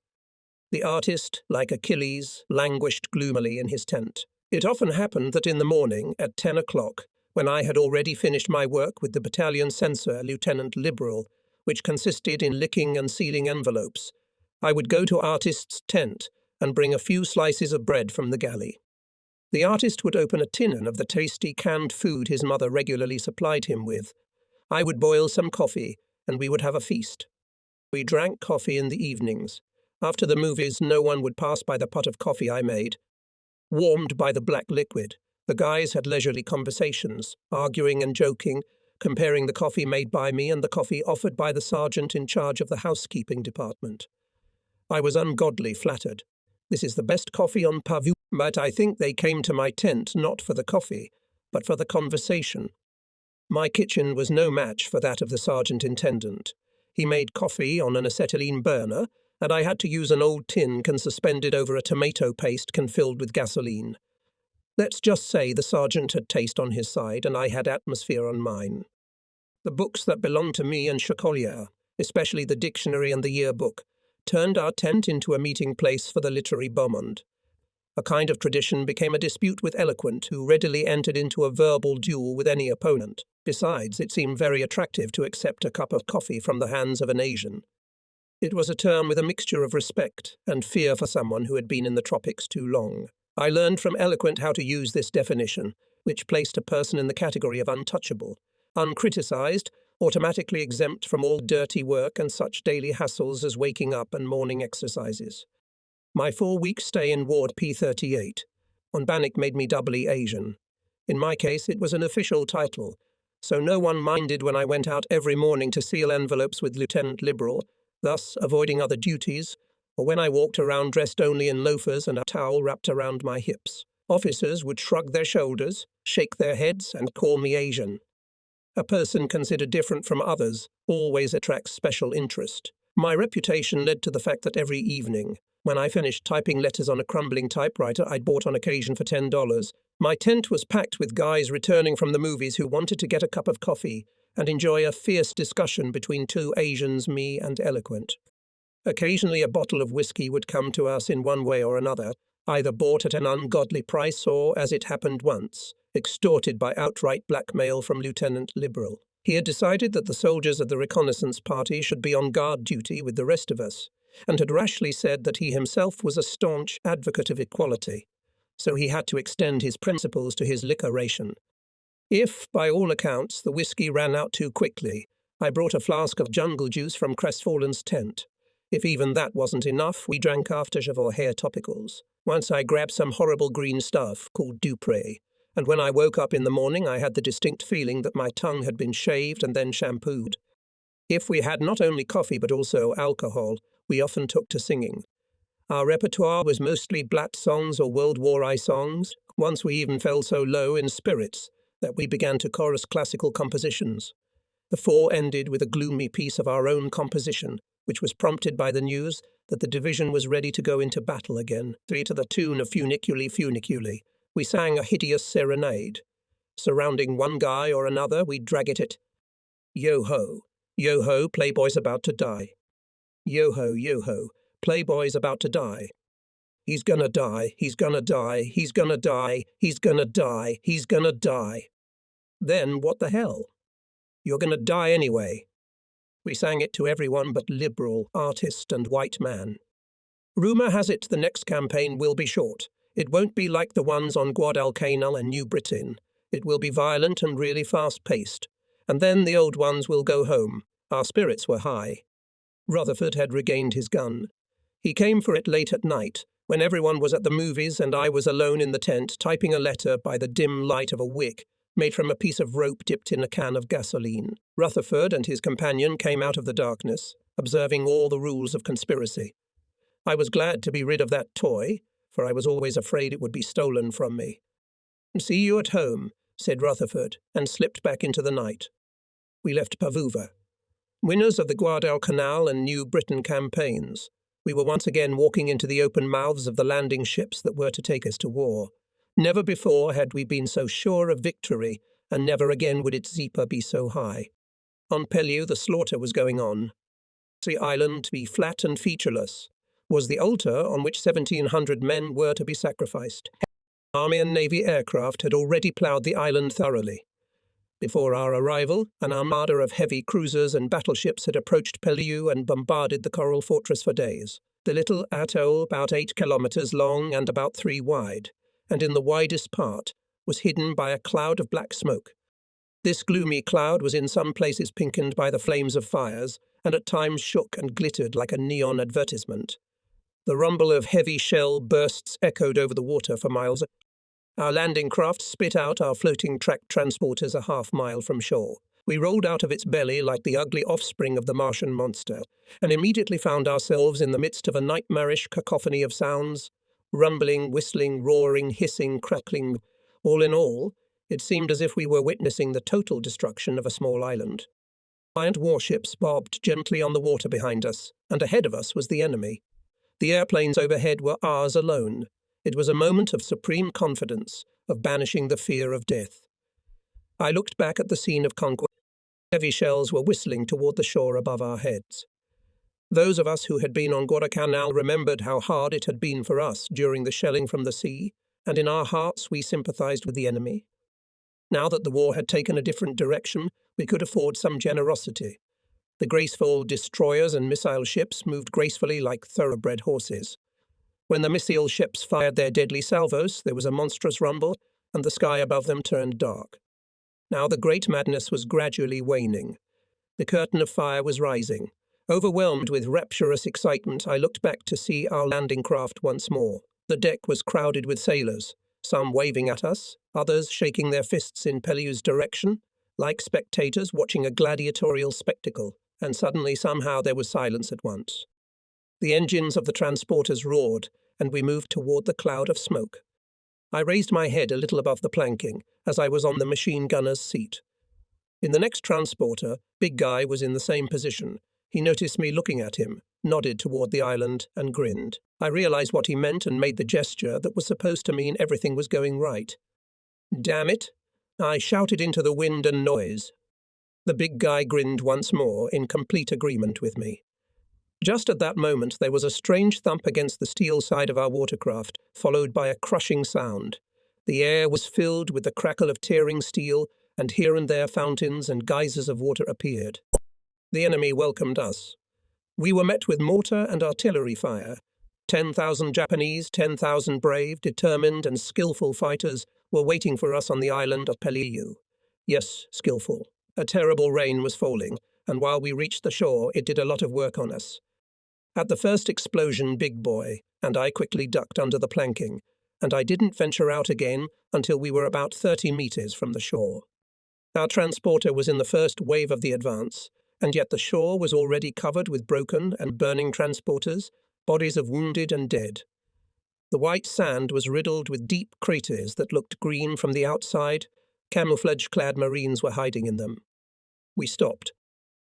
The artist, like Achilles, languished gloomily in his tent. It often happened that in the morning, at 10 o'clock, when I had already finished my work with the battalion censor, Lieutenant Liberal, which consisted in licking and sealing envelopes, I would go to Artist's tent and bring a few slices of bread from the galley. The artist would open a tin of the tasty canned food his mother regularly supplied him with. I would boil some coffee, and we would have a feast. We drank coffee in the evenings. After the movies, no one would pass by the pot of coffee I made. Warmed by the black liquid, the guys had leisurely conversations, arguing and joking, comparing the coffee made by me and the coffee offered by the sergeant in charge of the housekeeping department. I was ungodly flattered. This is the best coffee on Pavu, but I think they came to my tent not for the coffee, but for the conversation. My kitchen was no match for that of the sergeant-intendant. He made coffee on an acetylene burner, and I had to use an old tin can suspended over a tomato paste can filled with gasoline. Let's just say the sergeant had taste on his side and I had atmosphere on mine. The books that belonged to me and Chicolier, especially the dictionary and the yearbook, turned our tent into a meeting place for the literary beaumont. A kind of tradition became a dispute with Eloquent, who readily entered into a verbal duel with any opponent. Besides, it seemed very attractive to accept a cup of coffee from the hands of an Asian. It was a term with a mixture of respect and fear for someone who had been in the tropics too long. I learned from Eloquent how to use this definition, which placed a person in the category of untouchable, uncriticized, automatically exempt from all dirty work and such daily hassles as waking up and morning exercises. My 4-week stay in Ward P38 on Bannock made me doubly Asian. In my case, it was an official title, so no one minded when I went out every morning to seal envelopes with Lieutenant Liberal, thus avoiding other duties, or when I walked around dressed only in loafers and a towel wrapped around my hips. Officers would shrug their shoulders, shake their heads, and call me Asian. A person considered different from others always attracts special interest. My reputation led to the fact that every evening, when I finished typing letters on a crumbling typewriter I'd bought on occasion for $10, my tent was packed with guys returning from the movies who wanted to get a cup of coffee and enjoy a fierce discussion between two Asians, me and Eloquent. Occasionally a bottle of whiskey would come to us in one way or another, either bought at an ungodly price or, as it happened once, extorted by outright blackmail from Lieutenant Liberal. He had decided that the soldiers of the reconnaissance party should be on guard duty with the rest of us, and had rashly said that he himself was a staunch advocate of equality, so he had to extend his principles to his liquor ration. If, by all accounts, the whiskey ran out too quickly, I brought a flask of jungle juice from Crestfallen's tent. If even that wasn't enough, we drank aftershave or hair topicals. Once I grabbed some horrible green stuff called Dupré, and when I woke up in the morning I had the distinct feeling that my tongue had been shaved and then shampooed. If we had not only coffee but also alcohol, we often took to singing. Our repertoire was mostly Blatt songs or World War I songs. Once we even fell so low in spirits that we began to chorus classical compositions. The 4 ended with a gloomy piece of our own composition, which was prompted by the news that the division was ready to go into battle again. 3 to the tune of Funiculi Funiculi, we sang a hideous serenade. Surrounding one guy or another, we'd drag it. Yo-ho, yo-ho, Playboy's about to die. Yo-ho, yo-ho, Playboy's about to die. He's gonna die, he's gonna die, he's gonna die, he's gonna die, he's gonna die. Then what the hell? You're gonna die anyway. We sang it to everyone but Liberal, artist, and white man. Rumour has it the next campaign will be short. It won't be like the ones on Guadalcanal and New Britain. It will be violent and really fast-paced. And then the old ones will go home. Our spirits were high. Rutherford had regained his gun. He came for it late at night, when everyone was at the movies and I was alone in the tent typing a letter by the dim light of a wick made from a piece of rope dipped in a can of gasoline. Rutherford and his companion came out of the darkness, observing all the rules of conspiracy. I was glad to be rid of that toy, for I was always afraid it would be stolen from me. "See you at home," said Rutherford, and slipped back into the night. We left Pavuva. Winners of the Guadalcanal and New Britain campaigns, we were once again walking into the open mouths of the landing ships that were to take us to war. Never before had we been so sure of victory, and never again would its Zipa be so high. On Pellew the slaughter was going on. The island, to be flat and featureless, was the altar on which 1,700 men were to be sacrificed. Army and Navy aircraft had already ploughed the island thoroughly. Before our arrival, an armada of heavy cruisers and battleships had approached Pellew and bombarded the coral fortress for days. The little atoll, about 8 kilometres long and about 3 wide, and in the widest part, was hidden by a cloud of black smoke. This gloomy cloud was in some places pinkened by the flames of fires, and at times shook and glittered like a neon advertisement. The rumble of heavy shell bursts echoed over the water for miles. Our landing craft spit out our floating track transporters a half-mile from shore. We rolled out of its belly like the ugly offspring of the Martian monster, and immediately found ourselves in the midst of a nightmarish cacophony of sounds, rumbling, whistling, roaring, hissing, crackling. All in all, it seemed as if we were witnessing the total destruction of a small island. Giant warships bobbed gently on the water behind us, and ahead of us was the enemy. The airplanes overhead were ours alone. It was a moment of supreme confidence, of banishing the fear of death. I looked back at the scene of conquest. Heavy shells were whistling toward the shore above our heads. Those of us who had been on Guadalcanal remembered how hard it had been for us during the shelling from the sea, and in our hearts we sympathized with the enemy. Now that the war had taken a different direction, we could afford some generosity. The graceful destroyers and missile ships moved gracefully like thoroughbred horses. When the missile ships fired their deadly salvos, there was a monstrous rumble, and the sky above them turned dark. Now the great madness was gradually waning. The curtain of fire was rising. Overwhelmed with rapturous excitement, I looked back to see our landing craft once more. The deck was crowded with sailors, some waving at us, others shaking their fists in Pelliu's direction, like spectators watching a gladiatorial spectacle, and suddenly somehow there was silence at once. The engines of the transporters roared, and we moved toward the cloud of smoke. I raised my head a little above the planking, as I was on the machine gunner's seat. In the next transporter, Big Guy was in the same position. He noticed me looking at him, nodded toward the island, and grinned. I realized what he meant and made the gesture that was supposed to mean everything was going right. "Damn it!" I shouted into the wind and noise. The Big Guy grinned once more, in complete agreement with me. Just at that moment there was a strange thump against the steel side of our watercraft, followed by a crushing sound. The air was filled with the crackle of tearing steel, and here and there fountains and geysers of water appeared. The enemy welcomed us. We were met with mortar and artillery fire. 10,000 Japanese, 10,000 brave, determined and skillful fighters were waiting for us on the island of Pelliu. Yes, skillful. A terrible rain was falling, and while we reached the shore, it did a lot of work on us. At the first explosion, Big Boy and I quickly ducked under the planking, and I didn't venture out again until we were about 30 meters from the shore. Our transporter was in the first wave of the advance, and yet the shore was already covered with broken and burning transporters, bodies of wounded and dead. The white sand was riddled with deep craters that looked green from the outside. Camouflage-clad Marines were hiding in them. We stopped.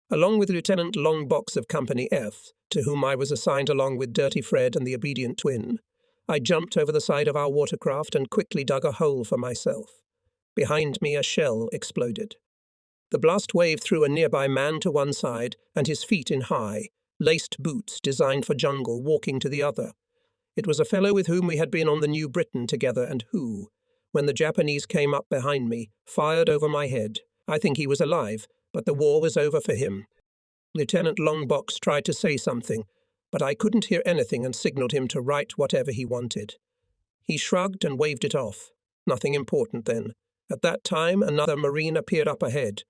Along with Lieutenant Longbox of Company F, to whom I was assigned along with Dirty Fred and the obedient twin, I jumped over the side of our watercraft and quickly dug a hole for myself. Behind me a shell exploded. The blast wave threw a nearby man to one side and his feet in high, laced boots designed for jungle walking to the other. It was a fellow with whom we had been on the New Britain together and who, when the Japanese came up behind me, fired over my head. I think he was alive, but the war was over for him. Lieutenant Longbox tried to say something, but I couldn't hear anything and signaled him to write whatever he wanted. He shrugged and waved it off. Nothing important then. At that time, another Marine appeared up ahead.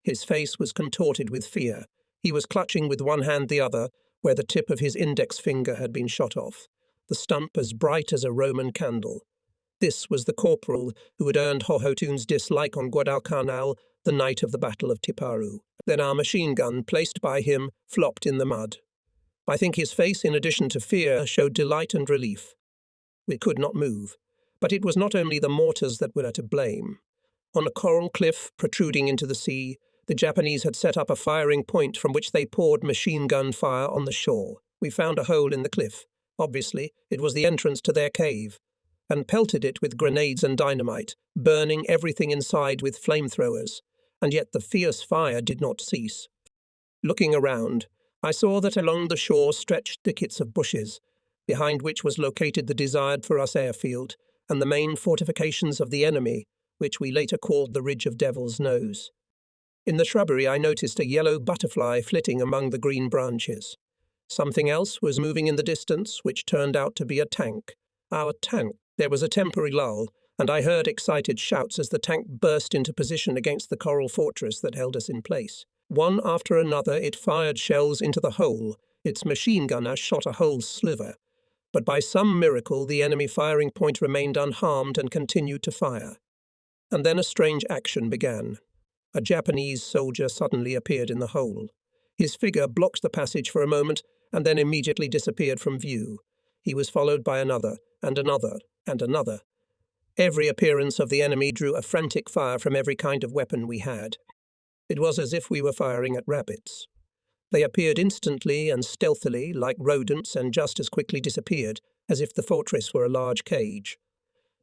His face was contorted with fear. He was clutching with one hand the other, where the tip of his index finger had been shot off, the stump as bright as a Roman candle. This was the corporal who had earned Hohotun's dislike on Guadalcanal the night of the Battle of Tiparu. Then our machine gun, placed by him, flopped in the mud. I think his face, in addition to fear, showed delight and relief. We could not move, but it was not only the mortars that were to blame. On a coral cliff protruding into the sea, the Japanese had set up a firing point from which they poured machine gun fire on the shore. We found a hole in the cliff. Obviously, it was the entrance to their cave, and pelted it with grenades and dynamite, burning everything inside with flamethrowers. And yet the fierce fire did not cease. Looking around, I saw that along the shore stretched thickets of bushes, behind which was located the desired-for-us airfield and the main fortifications of the enemy, which we later called the Ridge of Devil's Nose. In the shrubbery I noticed a yellow butterfly flitting among the green branches. Something else was moving in the distance, which turned out to be a tank. Our tank. There was a temporary lull, and I heard excited shouts as the tank burst into position against the coral fortress that held us in place. One after another it fired shells into the hole. Its machine gunner shot a whole sliver. But by some miracle the enemy firing point remained unharmed and continued to fire. And then a strange action began. A Japanese soldier suddenly appeared in the hole. His figure blocked the passage for a moment and then immediately disappeared from view. He was followed by another, and another, and another. Every appearance of the enemy drew a frantic fire from every kind of weapon we had. It was as if we were firing at rabbits. They appeared instantly and stealthily, like rodents, and just as quickly disappeared, as if the fortress were a large cage.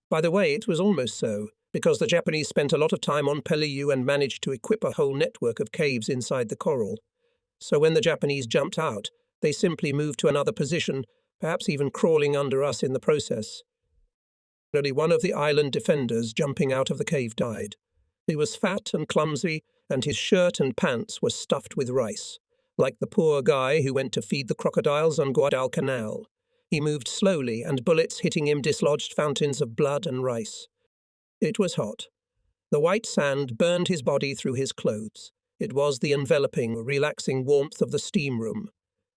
By the way, it was almost so, because the Japanese spent a lot of time on Pelliu and managed to equip a whole network of caves inside the coral. So when the Japanese jumped out, They simply moved to another position, perhaps even crawling under us in the process. Only one of the island defenders jumping out of the cave died. He was fat and clumsy, and his shirt and pants were stuffed with rice, like the poor guy who went to feed the crocodiles on Guadalcanal. He moved slowly, and bullets hitting him dislodged fountains of blood and rice. It was hot. The white sand burned his body through his clothes. It was the enveloping, relaxing warmth of the steam room.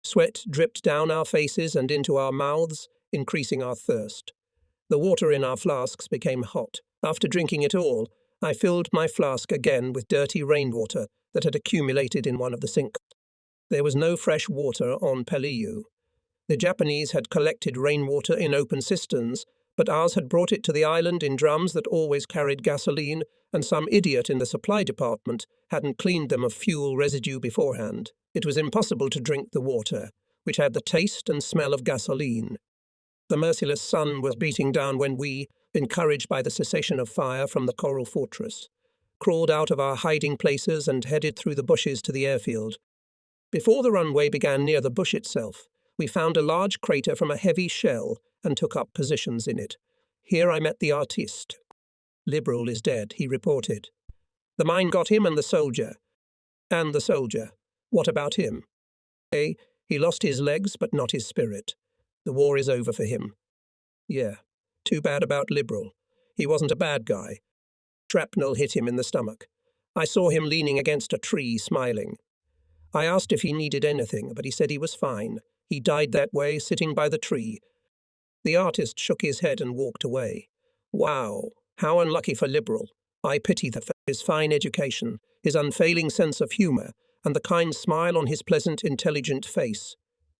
Sweat dripped down our faces and into our mouths, increasing our thirst. The water in our flasks became hot. After drinking it all, I filled my flask again with dirty rainwater that had accumulated in one of the sinks. There was no fresh water on Peleliu. The Japanese had collected rainwater in open cisterns, but ours had brought it to the island in drums that always carried gasoline, and some idiot in the supply department hadn't cleaned them of fuel residue beforehand. It was impossible to drink the water, which had the taste and smell of gasoline. The merciless sun was beating down when we, encouraged by the cessation of fire from the coral fortress, crawled out of our hiding places and headed through the bushes to the airfield. Before the runway began near the bush itself, we found a large crater from a heavy shell and took up positions in it. Here I met the artiste. Liberal is dead, he reported. The mine got him and the soldier. And the soldier. What about him? He lost his legs but not his spirit. The war is over for him. Yeah, too bad about Liberal. He wasn't a bad guy. Shrapnel hit him in the stomach. I saw him leaning against a tree, smiling. I asked if he needed anything, but he said he was fine. He died that way, sitting by the tree. The artist shook his head and walked away. Wow, how unlucky for Liberal. I pity his fine education, his unfailing sense of humour, and the kind smile on his pleasant, intelligent face.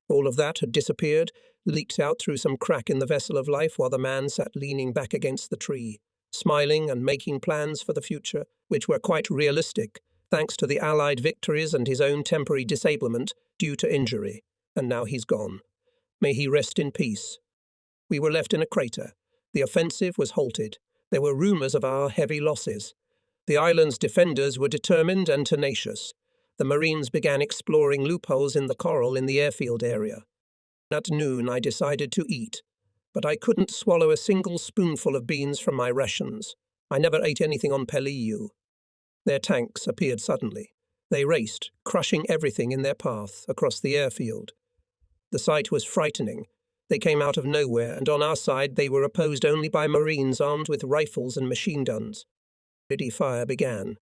All of that had disappeared, leaked out through some crack in the vessel of life while the man sat leaning back against the tree, smiling and making plans for the future, which were quite realistic, thanks to the Allied victories and his own temporary disablement due to injury. And now he's gone. May he rest in peace. We were left in a crater. The offensive was halted. There were rumours of our heavy losses. The island's defenders were determined and tenacious. The Marines began exploring loopholes in the coral in the airfield area. At noon I decided to eat, but I couldn't swallow a single spoonful of beans from my rations. I never ate anything on Peleliu. Their tanks appeared suddenly. They raced, crushing everything in their path across the airfield. The sight was frightening. They came out of nowhere, and on our side they were opposed only by Marines armed with rifles and machine guns. Ready fire began.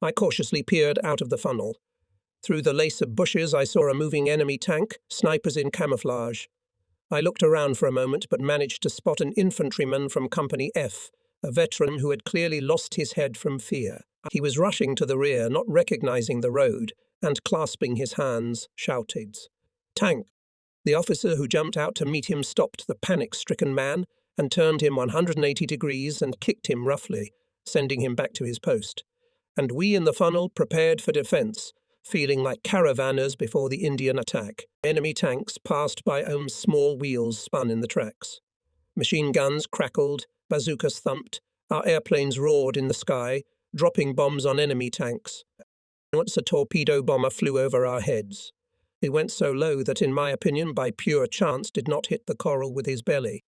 I cautiously peered out of the funnel. Through the lace of bushes I saw a moving enemy tank, snipers in camouflage. I looked around for a moment but managed to spot an infantryman from Company F, a veteran who had clearly lost his head from fear. He was rushing to the rear, not recognizing the road, and clasping his hands, shouted, "Tank!" The officer who jumped out to meet him stopped the panic-stricken man and turned him 180 degrees and kicked him roughly, sending him back to his post. And we in the funnel prepared for defense, feeling like caravanners before the Indian attack. Enemy tanks passed by Ohm's small wheels spun in the tracks. Machine guns crackled, bazookas thumped, our airplanes roared in the sky, dropping bombs on enemy tanks. Once a torpedo bomber flew over our heads. It went so low that, in my opinion, by pure chance did not hit the coral with his belly.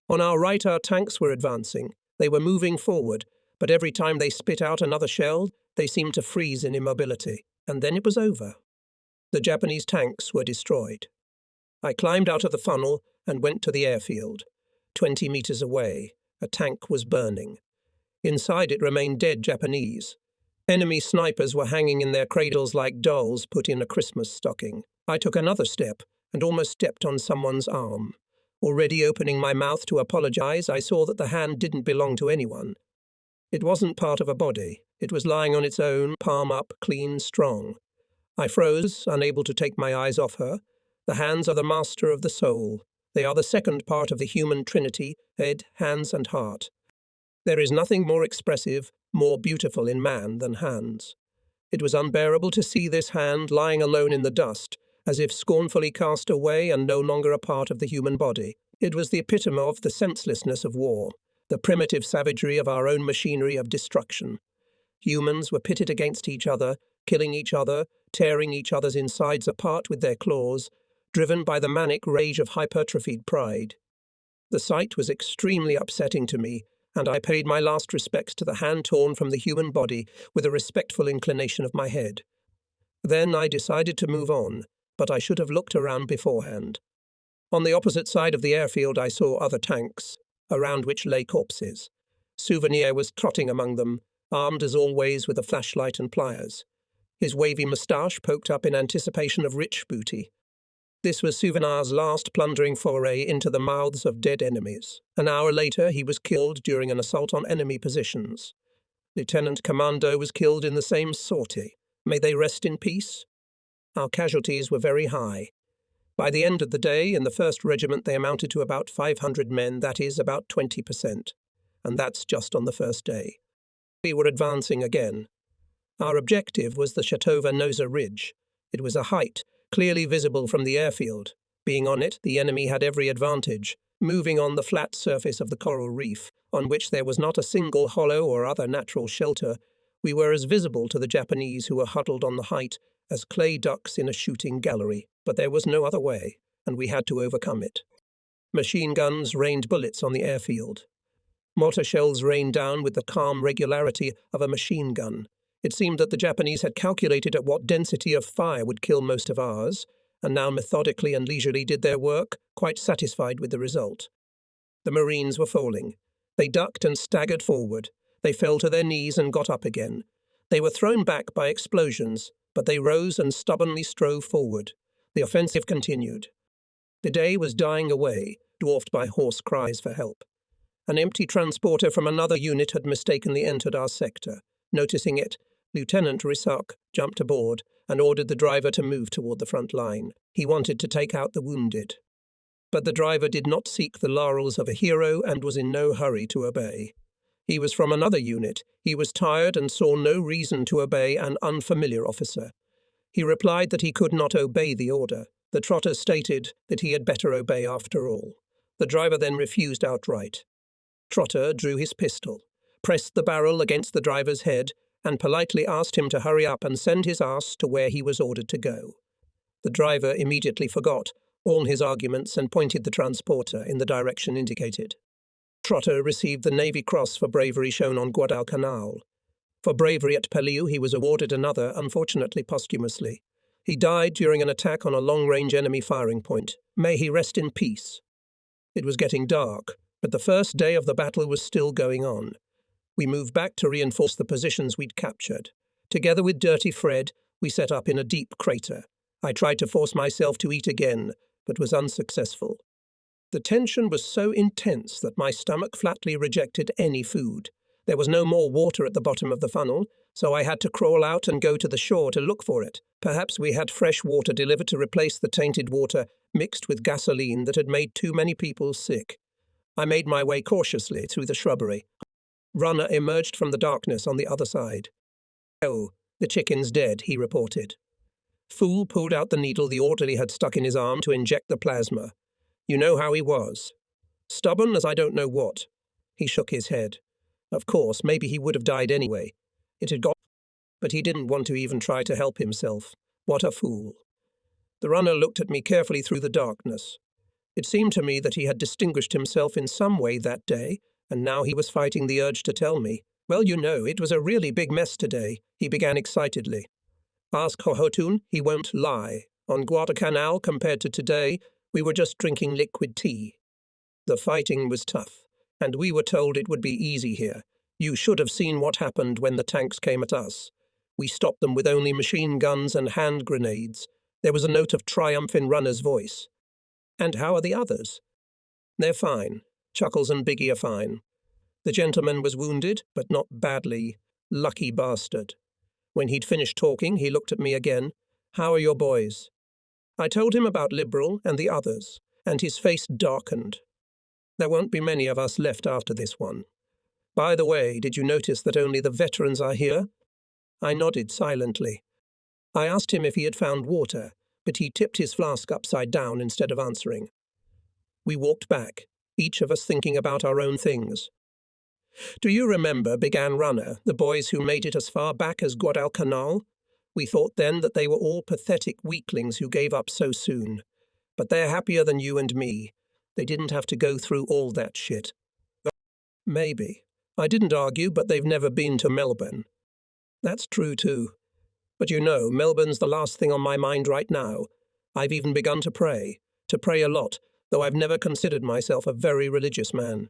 On our right our tanks were advancing. They were moving forward, but every time they spit out another shell, they seemed to freeze in immobility. And then it was over. The Japanese tanks were destroyed. I climbed out of the funnel and went to the airfield. 20 meters away, a tank was burning. Inside it remained dead Japanese. Enemy snipers were hanging in their cradles like dolls put in a Christmas stocking. I took another step and almost stepped on someone's arm. Already opening my mouth to apologize, I saw that the hand didn't belong to anyone. It wasn't part of a body. It was lying on its own, palm up, clean, strong. I froze, unable to take my eyes off her. The hands are the master of the soul. They are the second part of the human trinity, head, hands, and heart. There is nothing more expressive, more beautiful in man than hands. It was unbearable to see this hand lying alone in the dust, as if scornfully cast away and no longer a part of the human body. It was the epitome of the senselessness of war, the primitive savagery of our own machinery of destruction. Humans were pitted against each other, killing each other, tearing each other's insides apart with their claws, driven by the manic rage of hypertrophied pride. The sight was extremely upsetting to me, and I paid my last respects to the hand torn from the human body with a respectful inclination of my head. Then I decided to move on, but I should have looked around beforehand. On the opposite side of the airfield I saw other tanks, around which lay corpses. Souvenir was trotting among them, armed as always with a flashlight and pliers. His wavy moustache poked up in anticipation of rich booty. This was Souvenir's last plundering foray into the mouths of dead enemies. An hour later he was killed during an assault on enemy positions. Lieutenant Commando was killed in the same sortie. May they rest in peace? Our casualties were very high. By the end of the day, in the 1st Regiment they amounted to about 500 men, that is, about 20%. And that's just on the first day. We were advancing again. Our objective was the Chateau-Vanosa Ridge. It was a height, clearly visible from the airfield. Being on it, the enemy had every advantage, moving on the flat surface of the coral reef, on which there was not a single hollow or other natural shelter. We were as visible to the Japanese who were huddled on the height as clay ducks in a shooting gallery, but there was no other way, and we had to overcome it. Machine guns rained bullets on the airfield. Mortar shells rained down with the calm regularity of a machine gun. It seemed that the Japanese had calculated at what density of fire would kill most of ours, and now methodically and leisurely did their work, quite satisfied with the result. The Marines were falling. They ducked and staggered forward. They fell to their knees and got up again. They were thrown back by explosions, but they rose and stubbornly strove forward. The offensive continued. The day was dying away, dwarfed by hoarse cries for help. An empty transporter from another unit had mistakenly entered our sector. Noticing it, Lieutenant Rissak jumped aboard and ordered the driver to move toward the front line. He wanted to take out the wounded. But the driver did not seek the laurels of a hero and was in no hurry to obey. He was from another unit. He was tired and saw no reason to obey an unfamiliar officer. He replied that he could not obey the order. The trotter stated that he had better obey after all. The driver then refused outright. Trotter drew his pistol, pressed the barrel against the driver's head, and politely asked him to hurry up and send his ass to where he was ordered to go. The driver immediately forgot all his arguments and pointed the transporter in the direction indicated. Trotter received the Navy Cross for bravery shown on Guadalcanal. For bravery at Peleliu he was awarded another, unfortunately posthumously. He died during an attack on a long-range enemy firing point. May he rest in peace. It was getting dark, but the first day of the battle was still going on. We moved back to reinforce the positions we'd captured. Together with Dirty Fred, we set up in a deep crater. I tried to force myself to eat again, but was unsuccessful. The tension was so intense that my stomach flatly rejected any food. There was no more water at the bottom of the funnel, so I had to crawl out and go to the shore to look for it. Perhaps we had fresh water delivered to replace the tainted water mixed with gasoline that had made too many people sick. I made my way cautiously through the shrubbery. Runner emerged from the darkness on the other side. "Oh, the chicken's dead," he reported. Fool pulled out the needle the orderly had stuck in his arm to inject the plasma. You know how he was. Stubborn as I don't know what. He shook his head. Of course, maybe he would have died anyway. It had got... But he didn't want to even try to help himself. What a fool. The runner looked at me carefully through the darkness. It seemed to me that he had distinguished himself in some way that day, and now he was fighting the urge to tell me. Well, you know, it was a really big mess today, he began excitedly. Ask Hohotun, he won't lie. On Guadalcanal, compared to today, we were just drinking liquid tea. The fighting was tough, and we were told it would be easy here. You should have seen what happened when the tanks came at us. We stopped them with only machine guns and hand grenades. There was a note of triumph in Runner's voice. And how are the others? They're fine. Chuckles and Biggie are fine. The gentleman was wounded, but not badly. Lucky bastard. When he'd finished talking, he looked at me again. How are your boys? I told him about Liberal and the others, and his face darkened. There won't be many of us left after this one. By the way, did you notice that only the veterans are here? I nodded silently. I asked him if he had found water, but he tipped his flask upside down instead of answering. We walked back, each of us thinking about our own things. Do you remember, began Runner, the boys who made it as far back as Guadalcanal? We thought then that they were all pathetic weaklings who gave up so soon. But they're happier than you and me. They didn't have to go through all that shit. Maybe. I didn't argue, but they've never been to Melbourne. That's true too. But you know, Melbourne's the last thing on my mind right now. I've even begun to pray a lot, though I've never considered myself a very religious man.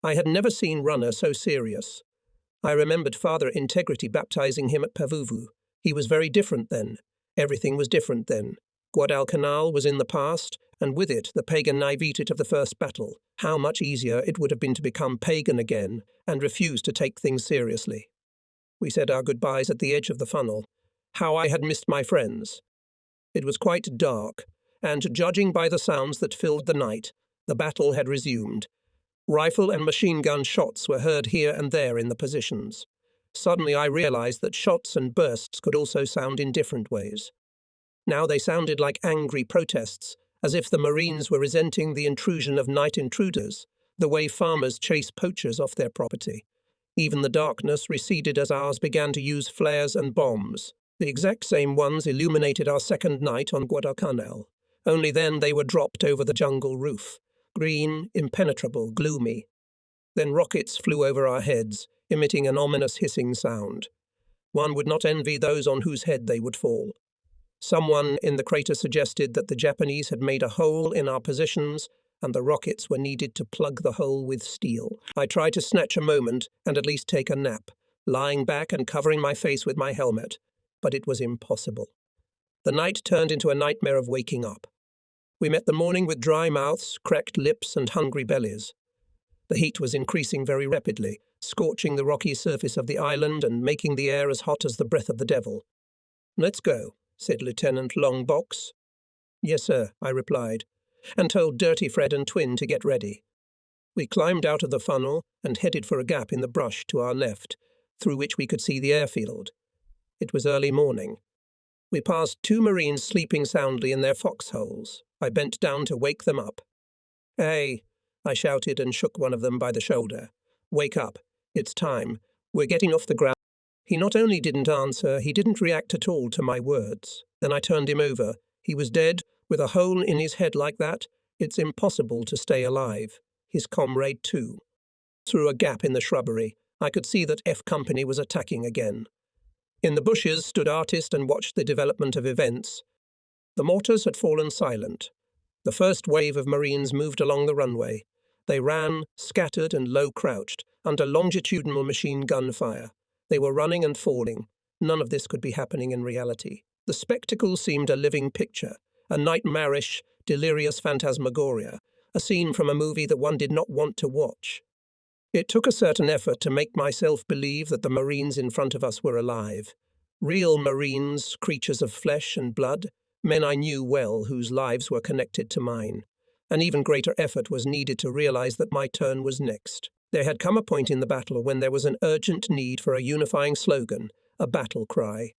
I had never seen Runner so serious. I remembered Father Integrity baptizing him at Pavuvu. He was very different then. Everything was different then. Guadalcanal was in the past, and with it the pagan naivete of the first battle. How much easier it would have been to become pagan again and refuse to take things seriously. We said our goodbyes at the edge of the funnel. How I had missed my friends. It was quite dark, and judging by the sounds that filled the night, the battle had resumed. Rifle and machine gun shots were heard here and there in the positions. Suddenly I realized that shots and bursts could also sound in different ways. Now they sounded like angry protests, as if the Marines were resenting the intrusion of night intruders, the way farmers chase poachers off their property. Even the darkness receded as ours began to use flares and bombs. The exact same ones illuminated our second night on Guadalcanal. Only then they were dropped over the jungle roof. Green, impenetrable, gloomy. Then rockets flew over our heads, emitting an ominous hissing sound. One would not envy those on whose head they would fall. Someone in the crater suggested that the Japanese had made a hole in our positions and the rockets were needed to plug the hole with steel. I tried to snatch a moment and at least take a nap, lying back and covering my face with my helmet, but it was impossible. The night turned into a nightmare of waking up. We met the morning with dry mouths, cracked lips, and hungry bellies. The heat was increasing very rapidly, scorching the rocky surface of the island and making the air as hot as the breath of the devil. "Let's go," said Lieutenant Longbox. "Yes, sir," I replied, and told Dirty Fred and Twin to get ready. We climbed out of the funnel and headed for a gap in the brush to our left, through which we could see the airfield. It was early morning. We passed 2 Marines sleeping soundly in their foxholes. I bent down to wake them up. "Hey," I shouted and shook one of them by the shoulder. "Wake up. It's time. We're getting off the ground." He not only didn't answer, he didn't react at all to my words. Then I turned him over. He was dead, with a hole in his head like that. It's impossible to stay alive. His comrade too. Through a gap in the shrubbery, I could see that F Company was attacking again. In the bushes stood Artist and watched the development of events. The mortars had fallen silent. The first wave of Marines moved along the runway. They ran, scattered and low-crouched, under longitudinal machine gun fire. They were running and falling. None of this could be happening in reality. The spectacle seemed a living picture, a nightmarish, delirious phantasmagoria, a scene from a movie that one did not want to watch. It took a certain effort to make myself believe that the Marines in front of us were alive. Real Marines, creatures of flesh and blood, men I knew well whose lives were connected to mine. An even greater effort was needed to realize that my turn was next. There had come a point in the battle when there was an urgent need for a unifying slogan, a battle cry.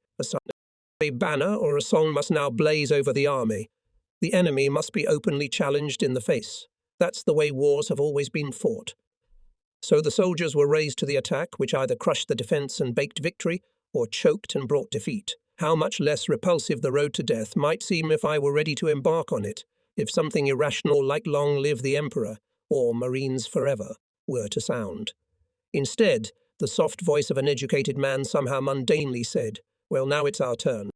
A banner or a song must now blaze over the army. The enemy must be openly challenged in the face. That's the way wars have always been fought. So the soldiers were raised to the attack, which either crushed the defence and baked victory, or choked and brought defeat. How much less repulsive the road to death might seem if I were ready to embark on it, if something irrational like "Long live the Emperor," or "Marines forever," were to sound. Instead, the soft voice of an educated man somehow mundanely said, "Well, now it's our turn."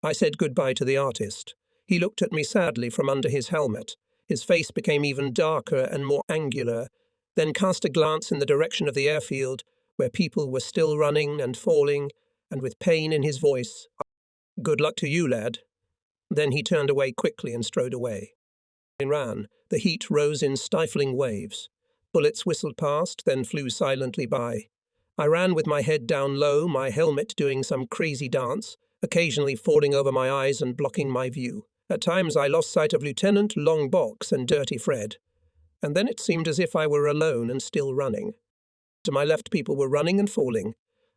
I said goodbye to the Artist. He looked at me sadly from under his helmet. His face became even darker and more angular, then cast a glance in the direction of the airfield, where people were still running and falling, and with pain in his voice, "Good luck to you, lad." Then he turned away quickly and strode away. I ran. The heat rose in stifling waves. Bullets whistled past, then flew silently by. I ran with my head down low, my helmet doing some crazy dance, occasionally falling over my eyes and blocking my view. At times I lost sight of Lieutenant Longbox and Dirty Fred. And then it seemed as if I were alone and still running. To my left, people were running and falling.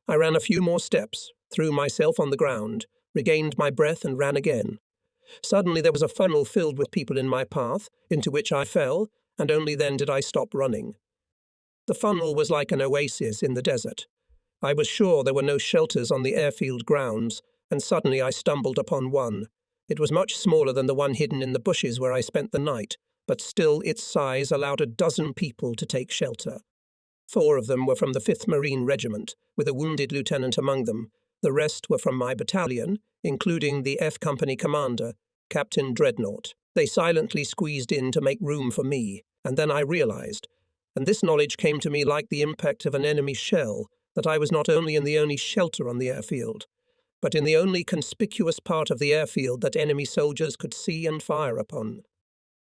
I ran a few more steps, threw myself on the ground, regained my breath and ran again. Suddenly there was a funnel filled with people in my path, into which I fell, and only then did I stop running. The funnel was like an oasis in the desert. I was sure there were no shelters on the airfield grounds, and suddenly I stumbled upon one. It was much smaller than the one hidden in the bushes where I spent the night, but still its size allowed a dozen people to take shelter. 4 of them were from the 5th Marine Regiment, with a wounded lieutenant among them. The rest were from my battalion, including the F Company commander, Captain Dreadnought. They silently squeezed in to make room for me, and then I realized, and this knowledge came to me like the impact of an enemy shell, that I was not only in the only shelter on the airfield, but in the only conspicuous part of the airfield that enemy soldiers could see and fire upon.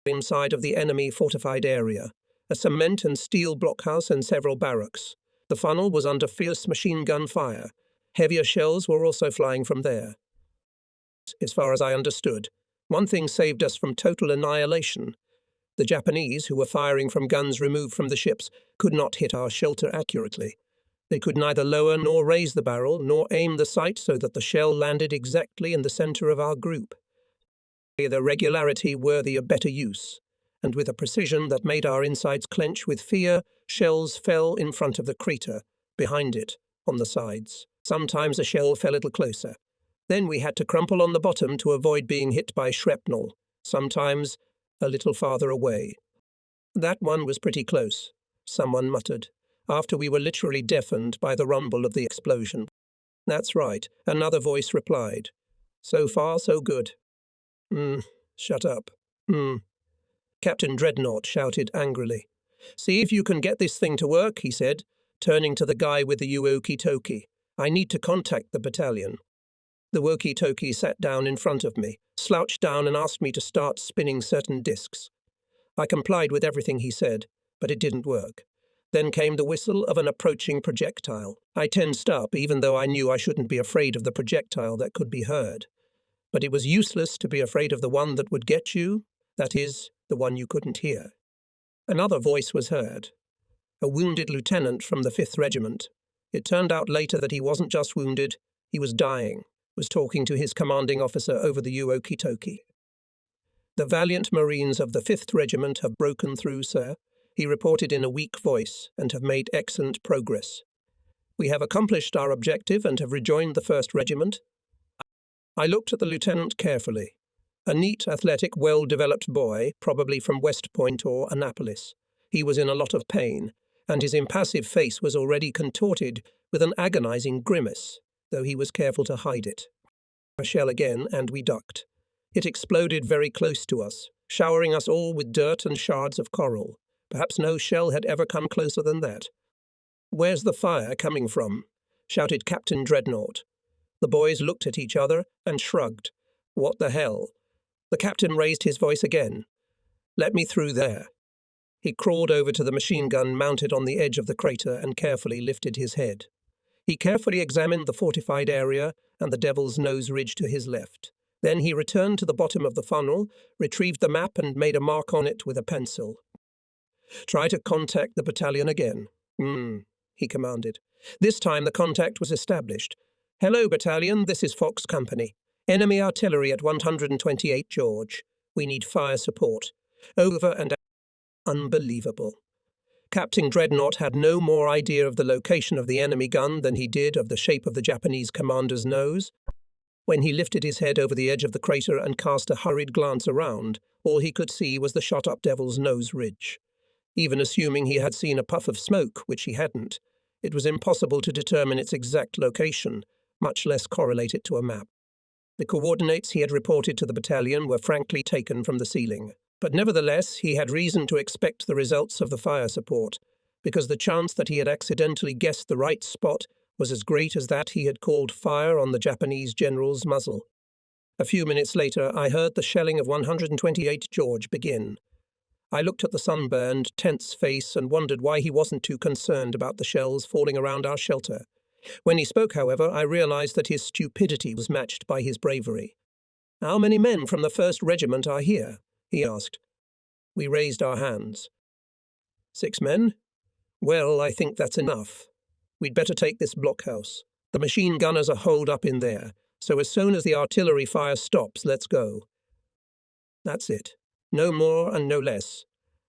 Inside of the enemy fortified area, a cement and steel blockhouse and several barracks. The funnel was under fierce machine gun fire. Heavier shells were also flying from there. As far as I understood, one thing saved us from total annihilation. The Japanese, who were firing from guns removed from the ships, could not hit our shelter accurately. They could neither lower nor raise the barrel, nor aim the sight so that the shell landed exactly in the center of our group. With a regularity worthy of better use, and with a precision that made our insides clench with fear, shells fell in front of the crater, behind it, on the sides. Sometimes a shell fell a little closer. Then we had to crumple on the bottom to avoid being hit by shrapnel, sometimes a little farther away. That one was pretty close, someone muttered, after we were literally deafened by the rumble of the explosion. That's right, another voice replied. So far, so good. Shut up. Captain Dreadnought shouted angrily. See if you can get this thing to work, he said, turning to the guy with the walkie-talkie. I need to contact the battalion. The walkie-talkie sat down in front of me, slouched down and asked me to start spinning certain discs. I complied with everything he said, but it didn't work. Then came the whistle of an approaching projectile. I tensed up, even though I knew I shouldn't be afraid of the projectile that could be heard. But it was useless to be afraid of the one that would get you, that is, the one you couldn't hear. Another voice was heard. A wounded lieutenant from the 5th Regiment. It turned out later that he wasn't just wounded, he was dying, was talking to his commanding officer over the walkie-talkie. The valiant Marines of the 5th Regiment have broken through, sir, he reported in a weak voice, and have made excellent progress. We have accomplished our objective and have rejoined the 1st Regiment. I looked at the lieutenant carefully. A neat, athletic, well-developed boy, probably from West Point or Annapolis. He was in a lot of pain, and his impassive face was already contorted with an agonizing grimace, though he was careful to hide it. A shell again, and we ducked. It exploded very close to us, showering us all with dirt and shards of coral. Perhaps no shell had ever come closer than that. Where's the fire coming from? Shouted Captain Dreadnought. The boys looked at each other and shrugged. What the hell? The captain raised his voice again. Let me through there. He crawled over to the machine gun mounted on the edge of the crater and carefully lifted his head. He carefully examined the fortified area and the Devil's Nose Ridge to his left. Then he returned to the bottom of the funnel, retrieved the map and made a mark on it with a pencil. Try to contact the battalion again. He commanded. This time the contact was established. Hello, battalion, this is Fox Company. Enemy artillery at 128 George. We need fire support. Over and out. Unbelievable. Captain Dreadnought had no more idea of the location of the enemy gun than he did of the shape of the Japanese commander's nose. When he lifted his head over the edge of the crater and cast a hurried glance around, all he could see was the shot-up Devil's Nose Ridge. Even assuming he had seen a puff of smoke, which he hadn't, it was impossible to determine its exact location, much less correlate it to a map. The coordinates he had reported to the battalion were frankly taken from the ceiling, but nevertheless he had reason to expect the results of the fire support, because the chance that he had accidentally guessed the right spot was as great as that he had called fire on the Japanese general's muzzle. A few minutes later I heard the shelling of 128 George begin. I looked at the sunburned, tense face and wondered why he wasn't too concerned about the shells falling around our shelter. When he spoke, however, I realized that his stupidity was matched by his bravery. How many men from the 1st Regiment are here? He asked. We raised our hands. 6 men? Well, I think that's enough. We'd better take this blockhouse. The machine gunners are holed up in there, so as soon as the artillery fire stops, let's go. That's it. No more and no less.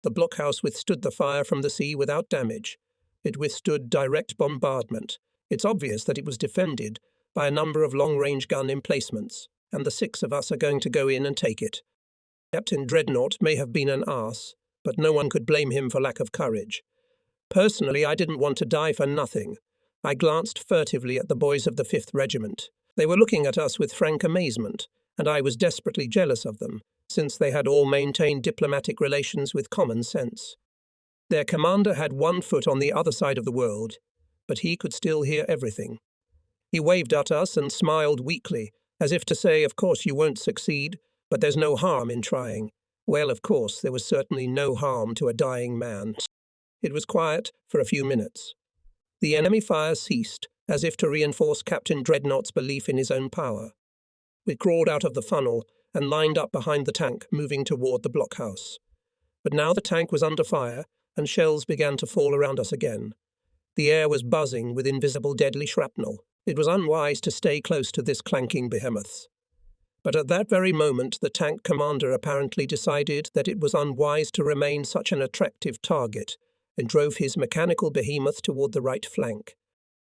The blockhouse withstood the fire from the sea without damage. It withstood direct bombardment. It's obvious that it was defended by a number of long-range gun emplacements. and the 6 of us are going to go in and take it. Captain Dreadnought may have been an arse, but no one could blame him for lack of courage. Personally, I didn't want to die for nothing. I glanced furtively at the boys of the 5th Regiment. They were looking at us with frank amazement, and I was desperately jealous of them, since they had all maintained diplomatic relations with common sense. Their commander had one foot on the other side of the world, but he could still hear everything. He waved at us and smiled weakly, as if to say, of course you won't succeed, but there's no harm in trying. Well, of course, there was certainly no harm to a dying man. It was quiet for a few minutes. The enemy fire ceased, as if to reinforce Captain Dreadnought's belief in his own power. We crawled out of the funnel and lined up behind the tank, moving toward the blockhouse. But now the tank was under fire, and shells began to fall around us again. The air was buzzing with invisible deadly shrapnel. It was unwise to stay close to this clanking behemoth. But at that very moment the tank commander apparently decided that it was unwise to remain such an attractive target, and drove his mechanical behemoth toward the right flank.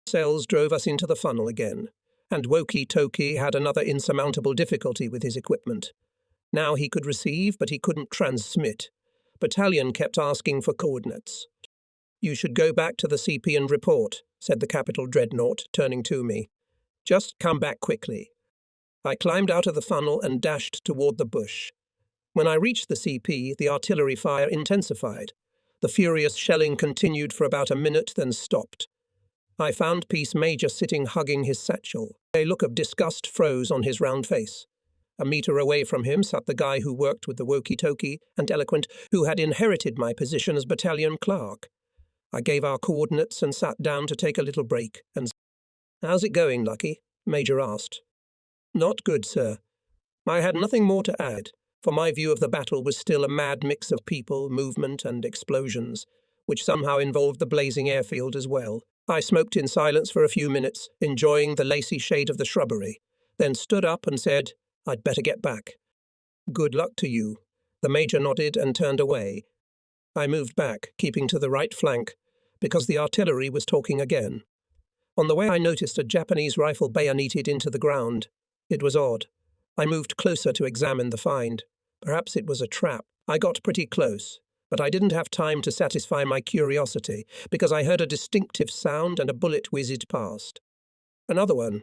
Cells drove us into the funnel again, and Woki-Toki had another insurmountable difficulty with his equipment. Now he could receive, but he couldn't transmit. Battalion kept asking for coordinates. "You should go back to the CP and report," said the Capital Dreadnought, turning to me. "Just come back quickly." I climbed out of the funnel and dashed toward the bush. When I reached the CP, the artillery fire intensified. The furious shelling continued for about a minute, then stopped. I found Peace Major sitting hugging his satchel. A look of disgust froze on his round face. A meter away from him sat the guy who worked with the Woki-Toki and Eloquent, who had inherited my position as battalion clerk. I gave our coordinates and sat down to take a little break. And "How's it going, Lucky?" Major asked. "Not good, sir." I had nothing more to add, for my view of the battle was still a mad mix of people, movement, and explosions, which somehow involved the blazing airfield as well. I smoked in silence for a few minutes, enjoying the lacy shade of the shrubbery, then stood up and said, "I'd better get back." "Good luck to you." The Major nodded and turned away. I moved back, keeping to the right flank, because the artillery was talking again. On the way I noticed a Japanese rifle bayoneted into the ground. It was odd. I moved closer to examine the find. Perhaps it was a trap. I got pretty close, but I didn't have time to satisfy my curiosity, because I heard a distinctive sound and a bullet whizzed past. Another one.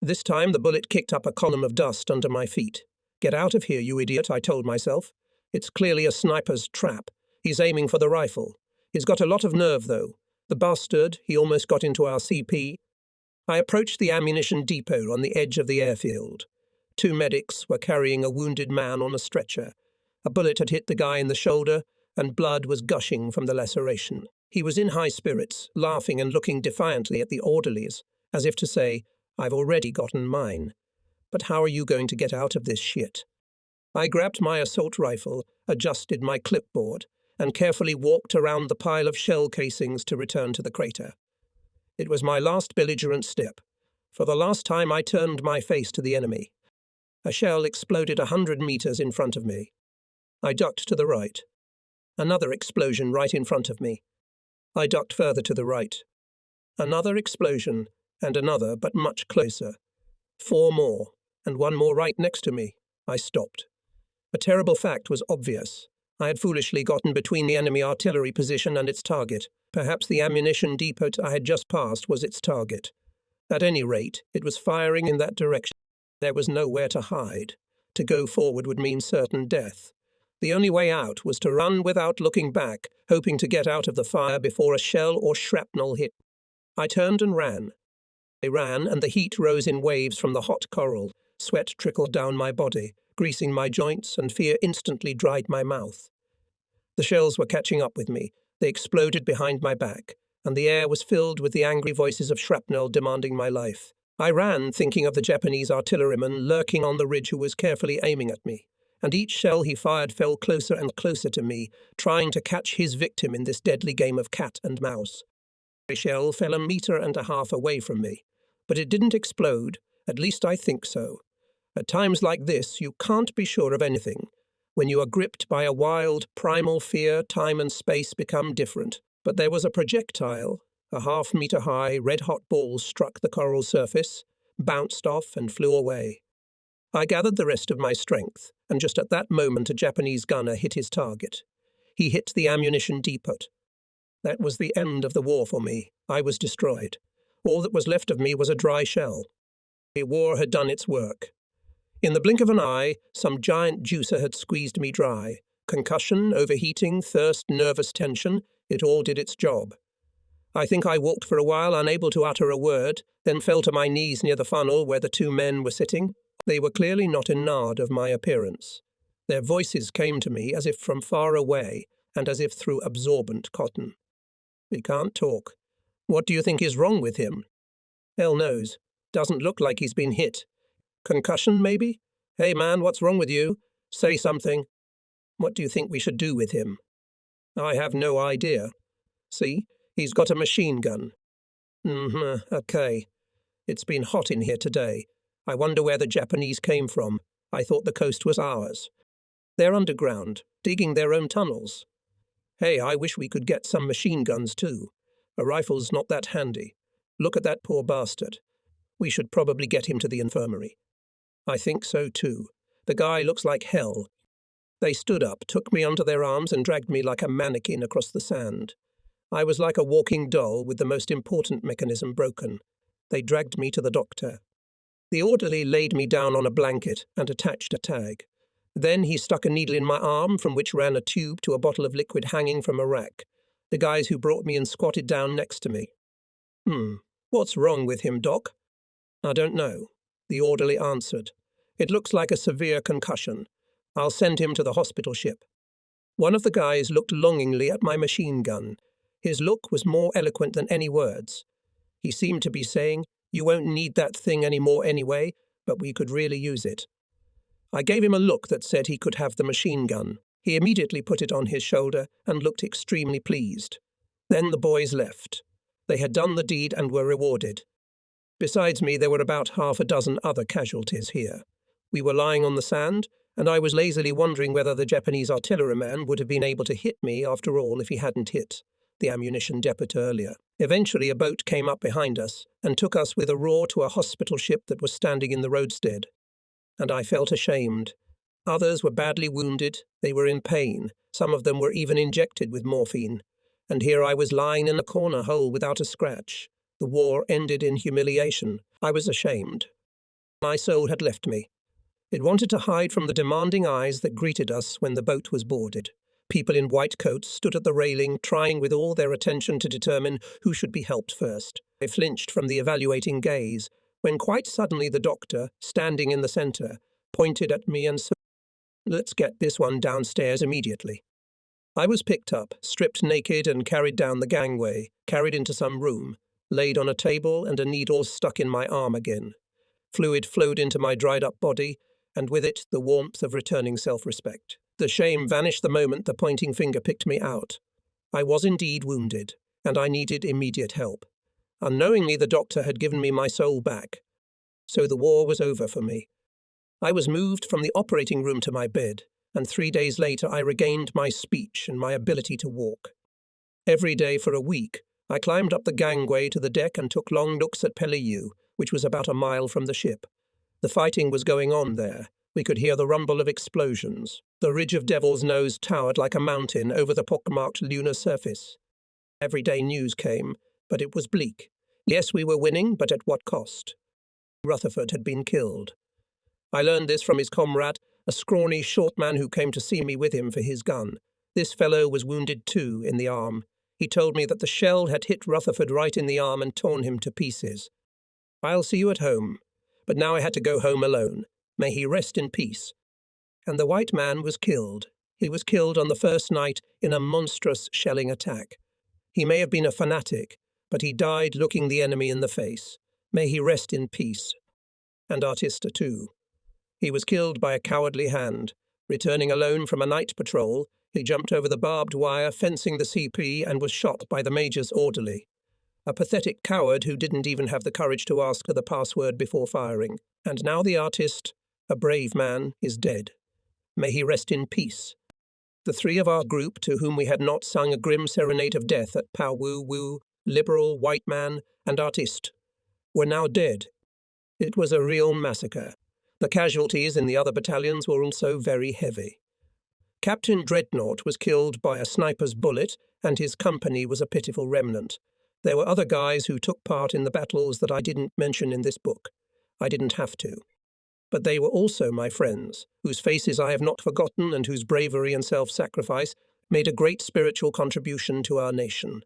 This time the bullet kicked up a column of dust under my feet. "Get out of here, you idiot," I told myself. "It's clearly a sniper's trap. He's aiming for the rifle. He's got a lot of nerve, though. The bastard, he almost got into our CP." I approached the ammunition depot on the edge of the airfield. 2 medics were carrying a wounded man on a stretcher. A bullet had hit the guy in the shoulder, and blood was gushing from the laceration. He was in high spirits, laughing and looking defiantly at the orderlies, as if to say, "I've already gotten mine. But how are you going to get out of this shit?" I grabbed my assault rifle, adjusted my clipboard, and carefully walked around the pile of shell casings to return to the crater. It was my last belligerent step. For the last time I turned my face to the enemy. A shell exploded 100 meters in front of me. I ducked to the right. Another explosion right in front of me. I ducked further to the right. Another explosion, and another, but much closer. 4 more, and 1 more right next to me. I stopped. A terrible fact was obvious. I had foolishly gotten between the enemy artillery position and its target. Perhaps the ammunition depot I had just passed was its target. At any rate, it was firing in that direction. There was nowhere to hide. To go forward would mean certain death. The only way out was to run without looking back, hoping to get out of the fire before a shell or shrapnel hit. I turned and ran. I ran, and the heat rose in waves from the hot coral. Sweat trickled down my body, greasing my joints, and fear instantly dried my mouth. The shells were catching up with me. They exploded behind my back, and the air was filled with the angry voices of shrapnel demanding my life. I ran, thinking of the Japanese artilleryman lurking on the ridge who was carefully aiming at me, and each shell he fired fell closer and closer to me, trying to catch his victim in this deadly game of cat and mouse. A shell fell 1.5 meters away from me, but it didn't explode, at least I think so. At times like this, you can't be sure of anything. When you are gripped by a wild, primal fear, time and space become different. But there was a projectile. A 1/2 meter high, red-hot ball struck the coral surface, bounced off, and flew away. I gathered the rest of my strength, and just at that moment a Japanese gunner hit his target. He hit the ammunition depot. That was the end of the war for me. I was destroyed. All that was left of me was a dry shell. The war had done its work. In the blink of an eye, some giant juicer had squeezed me dry. Concussion, overheating, thirst, nervous tension, it all did its job. I think I walked for a while, unable to utter a word, then fell to my knees near the funnel where the two men were sitting. They were clearly not enared of my appearance. Their voices came to me as if from far away, and as if through absorbent cotton. "We can't talk. What do you think is wrong with him?" "Hell knows. Doesn't look like he's been hit. Concussion, maybe? Hey man, what's wrong with you? Say something. What do you think we should do with him?" "I have no idea. See, he's got a machine gun." Okay. It's been hot in here today. I wonder where the Japanese came from. I thought the coast was ours. They're underground, digging their own tunnels. Hey, I wish we could get some machine guns too. A rifle's not that handy. Look at that poor bastard. We should probably get him to the infirmary." "I think so too. The guy looks like hell." They stood up, took me under their arms and dragged me like a mannequin across the sand. I was like a walking doll with the most important mechanism broken. They dragged me to the doctor. The orderly laid me down on a blanket and attached a tag. Then he stuck a needle in my arm from which ran a tube to a bottle of liquid hanging from a rack. The guys who brought me in squatted down next to me. What's wrong with him, Doc?" "I don't know," the orderly answered. "It looks like a severe concussion. I'll send him to the hospital ship." One of the guys looked longingly at my machine gun. His look was more eloquent than any words. He seemed to be saying, "You won't need that thing anymore anyway, but we could really use it." I gave him a look that said he could have the machine gun. He immediately put it on his shoulder and looked extremely pleased. Then the boys left. They had done the deed and were rewarded. Besides me, there were about half a dozen other casualties here. We were lying on the sand, and I was lazily wondering whether the Japanese artilleryman would have been able to hit me after all if he hadn't hit the ammunition depot earlier. Eventually a boat came up behind us and took us with a roar to a hospital ship that was standing in the roadstead. And I felt ashamed. Others were badly wounded, they were in pain, some of them were even injected with morphine. And here I was lying in a corner hole without a scratch. The war ended in humiliation. I was ashamed. My soul had left me. It wanted to hide from the demanding eyes that greeted us when the boat was boarded. People in white coats stood at the railing, trying with all their attention to determine who should be helped first. I flinched from the evaluating gaze, when quite suddenly the doctor, standing in the centre, pointed at me and said, "Let's get this one downstairs immediately." I was picked up, stripped naked and carried down the gangway, carried into some room, laid on a table and a needle stuck in my arm again. Fluid flowed into my dried-up body, and with it the warmth of returning self-respect. The shame vanished the moment the pointing finger picked me out. I was indeed wounded, and I needed immediate help. Unknowingly, the doctor had given me my soul back. So the war was over for me. I was moved from the operating room to my bed, and 3 days later I regained my speech and my ability to walk. Every day for a week, I climbed up the gangway to the deck and took long looks at Peleliu, which was about a mile from the ship. The fighting was going on there. We could hear the rumble of explosions. The ridge of Devil's Nose towered like a mountain over the pockmarked lunar surface. Everyday news came, but it was bleak. Yes, we were winning, but at what cost? Rutherford had been killed. I learned this from his comrade, a scrawny, short man who came to see me with him for his gun. This fellow was wounded too, in the arm. He told me that the shell had hit Rutherford right in the arm and torn him to pieces. "I'll see you at home." But now I had to go home alone. May he rest in peace. And the white man was killed. He was killed on the first night in a monstrous shelling attack. He may have been a fanatic, but he died looking the enemy in the face. May he rest in peace. And Artista too. He was killed by a cowardly hand. Returning alone from a night patrol, he jumped over the barbed wire fencing the CP and was shot by the major's orderly. A pathetic coward who didn't even have the courage to ask for the password before firing. And now the artist, a brave man, is dead. May he rest in peace. The three of our group, to whom we had not sung a grim serenade of death at Pow Woo Woo, Liberal, White Man, and Artist, were now dead. It was a real massacre. The casualties in the other battalions were also very heavy. Captain Dreadnought was killed by a sniper's bullet, and his company was a pitiful remnant. There were other guys who took part in the battles that I didn't mention in this book. I didn't have to. But they were also my friends, whose faces I have not forgotten and whose bravery and self-sacrifice made a great spiritual contribution to our nation.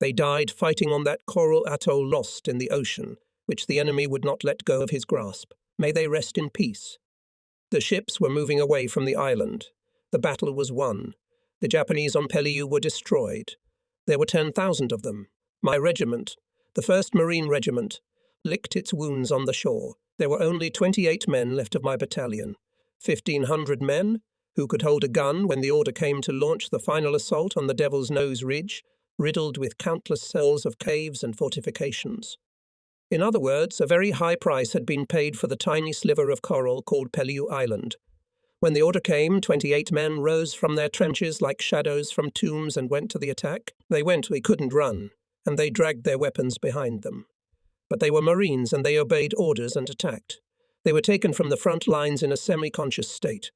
They died fighting on that coral atoll lost in the ocean, which the enemy would not let go of his grasp. May they rest in peace. The ships were moving away from the island. The battle was won. The Japanese on Peleliu were destroyed. There were 10,000 of them. My regiment, the 1st Marine Regiment, licked its wounds on the shore. There were only 28 men left of my battalion, 1,500 men who could hold a gun when the order came to launch the final assault on the Devil's Nose Ridge, riddled with countless cells of caves and fortifications. In other words, a very high price had been paid for the tiny sliver of coral called Peleliu Island. When the order came, 28 men rose from their trenches like shadows from tombs and went to the attack. They couldn't run, and they dragged their weapons behind them. But they were Marines and they obeyed orders and attacked. They were taken from the front lines in a semi-conscious state.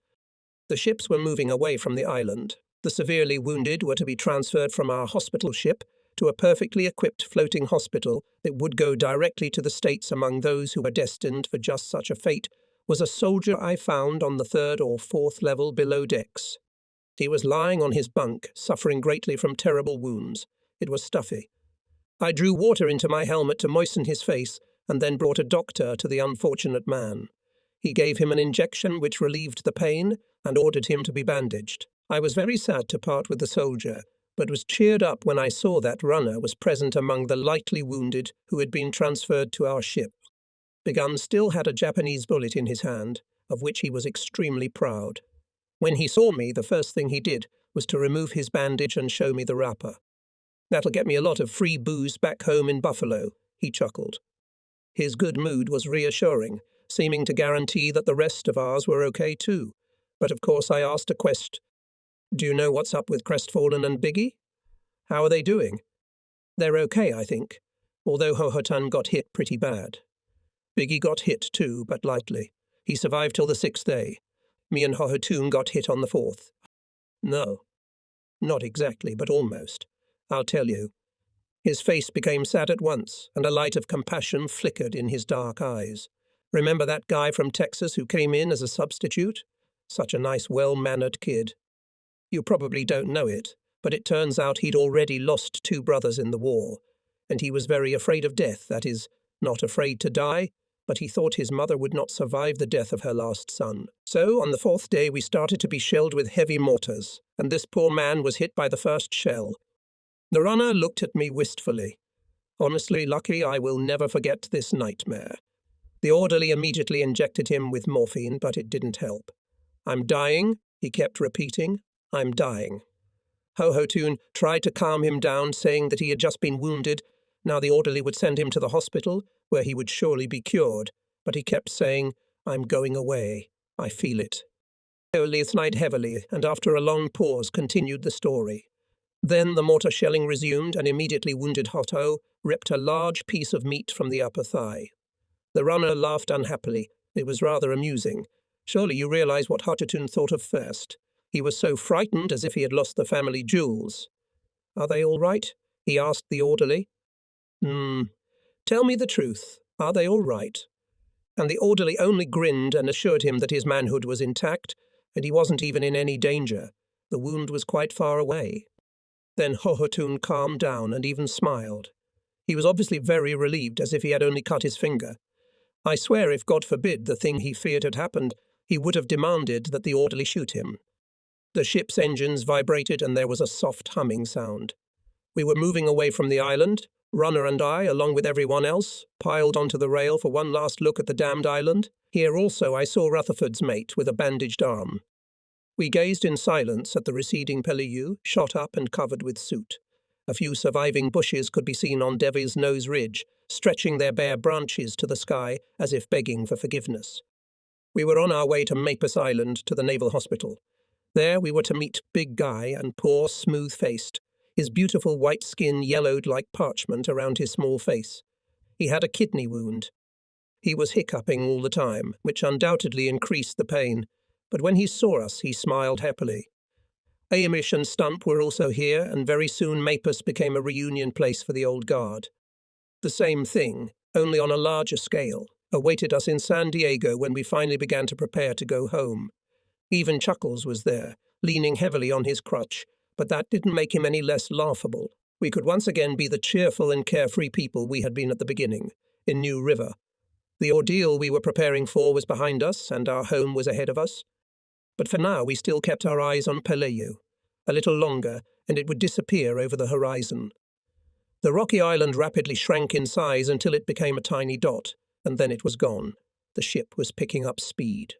The ships were moving away from the island. The severely wounded were to be transferred from our hospital ship to a perfectly equipped floating hospital that would go directly to the States. Among those who were destined for just such a fate was a soldier I found on the 3rd or 4th level below decks. He was lying on his bunk, suffering greatly from terrible wounds. It was stuffy. I drew water into my helmet to moisten his face and then brought a doctor to the unfortunate man. He gave him an injection which relieved the pain and ordered him to be bandaged. I was very sad to part with the soldier, but was cheered up when I saw that runner was present among the lightly wounded who had been transferred to our ship. The gun still had a Japanese bullet in his hand, of which he was extremely proud. When he saw me, the first thing he did was to remove his bandage and show me the wrapper. "That'll get me a lot of free booze back home in Buffalo," he chuckled. His good mood was reassuring, seeming to guarantee that the rest of ours were okay too. But of course I asked a question. "Do you know what's up with Crestfallen and Biggie? How are they doing?" "They're okay, I think, although Hohotan got hit pretty bad. Biggie got hit too, but lightly. He survived till the 6th day. Me and Hohotan got hit on the 4th. No, not exactly, but almost. I'll tell you." His face became sad at once, and a light of compassion flickered in his dark eyes. "Remember that guy from Texas who came in as a substitute? Such a nice, well-mannered kid. You probably don't know it, but it turns out he'd already lost 2 brothers in the war, and he was very afraid of death, that is, not afraid to die, but he thought his mother would not survive the death of her last son. So on the 4th day we started to be shelled with heavy mortars, and this poor man was hit by the first shell. The runner looked at me wistfully. Honestly, Lucky, I will never forget this nightmare. The orderly immediately injected him with morphine, but it didn't help. "I'm dying," he kept repeating. "I'm dying." Hohotan tried to calm him down, saying that he had just been wounded. Now the orderly would send him to the hospital, where he would surely be cured. But he kept saying, "I'm going away. I feel it." Holy sighed heavily, and after a long pause continued the story. Then the mortar shelling resumed, and immediately wounded Hotto ripped a large piece of meat from the upper thigh. The runner laughed unhappily. It was rather amusing. Surely you realize what Hototon thought of first. He was so frightened, as if he had lost the family jewels. "Are they all right?" he asked the orderly. Tell me the truth. Are they all right?" And the orderly only grinned and assured him that his manhood was intact, and he wasn't even in any danger. The wound was quite far away. Then Hohotan calmed down and even smiled. He was obviously very relieved, as if he had only cut his finger. I swear if, God forbid, the thing he feared had happened, he would have demanded that the orderly shoot him. The ship's engines vibrated and there was a soft humming sound. We were moving away from the island. Runner and I, along with everyone else, piled onto the rail for one last look at the damned island. Here also I saw Rutherford's mate with a bandaged arm. We gazed in silence at the receding Peleliu, shot up and covered with soot. A few surviving bushes could be seen on Devil's Nose Ridge, stretching their bare branches to the sky as if begging for forgiveness. We were on our way to Mapus Island to the Naval Hospital. There we were to meet Big Guy and poor, smooth-faced. His beautiful white skin yellowed like parchment around his small face. He had a kidney wound. He was hiccuping all the time, which undoubtedly increased the pain, but when he saw us, he smiled happily. Amish and Stump were also here, and very soon Mapus became a reunion place for the old guard. The same thing, only on a larger scale, awaited us in San Diego when we finally began to prepare to go home. Even Chuckles was there, leaning heavily on his crutch, but that didn't make him any less laughable. We could once again be the cheerful and carefree people we had been at the beginning, in New River. The ordeal we were preparing for was behind us, and our home was ahead of us. But for now we still kept our eyes on Peleyu. A little longer, and it would disappear over the horizon. The rocky island rapidly shrank in size until it became a tiny dot, and then it was gone. The ship was picking up speed.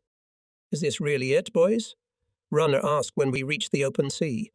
"Is this really it, boys?" Runner asked when we reached the open sea.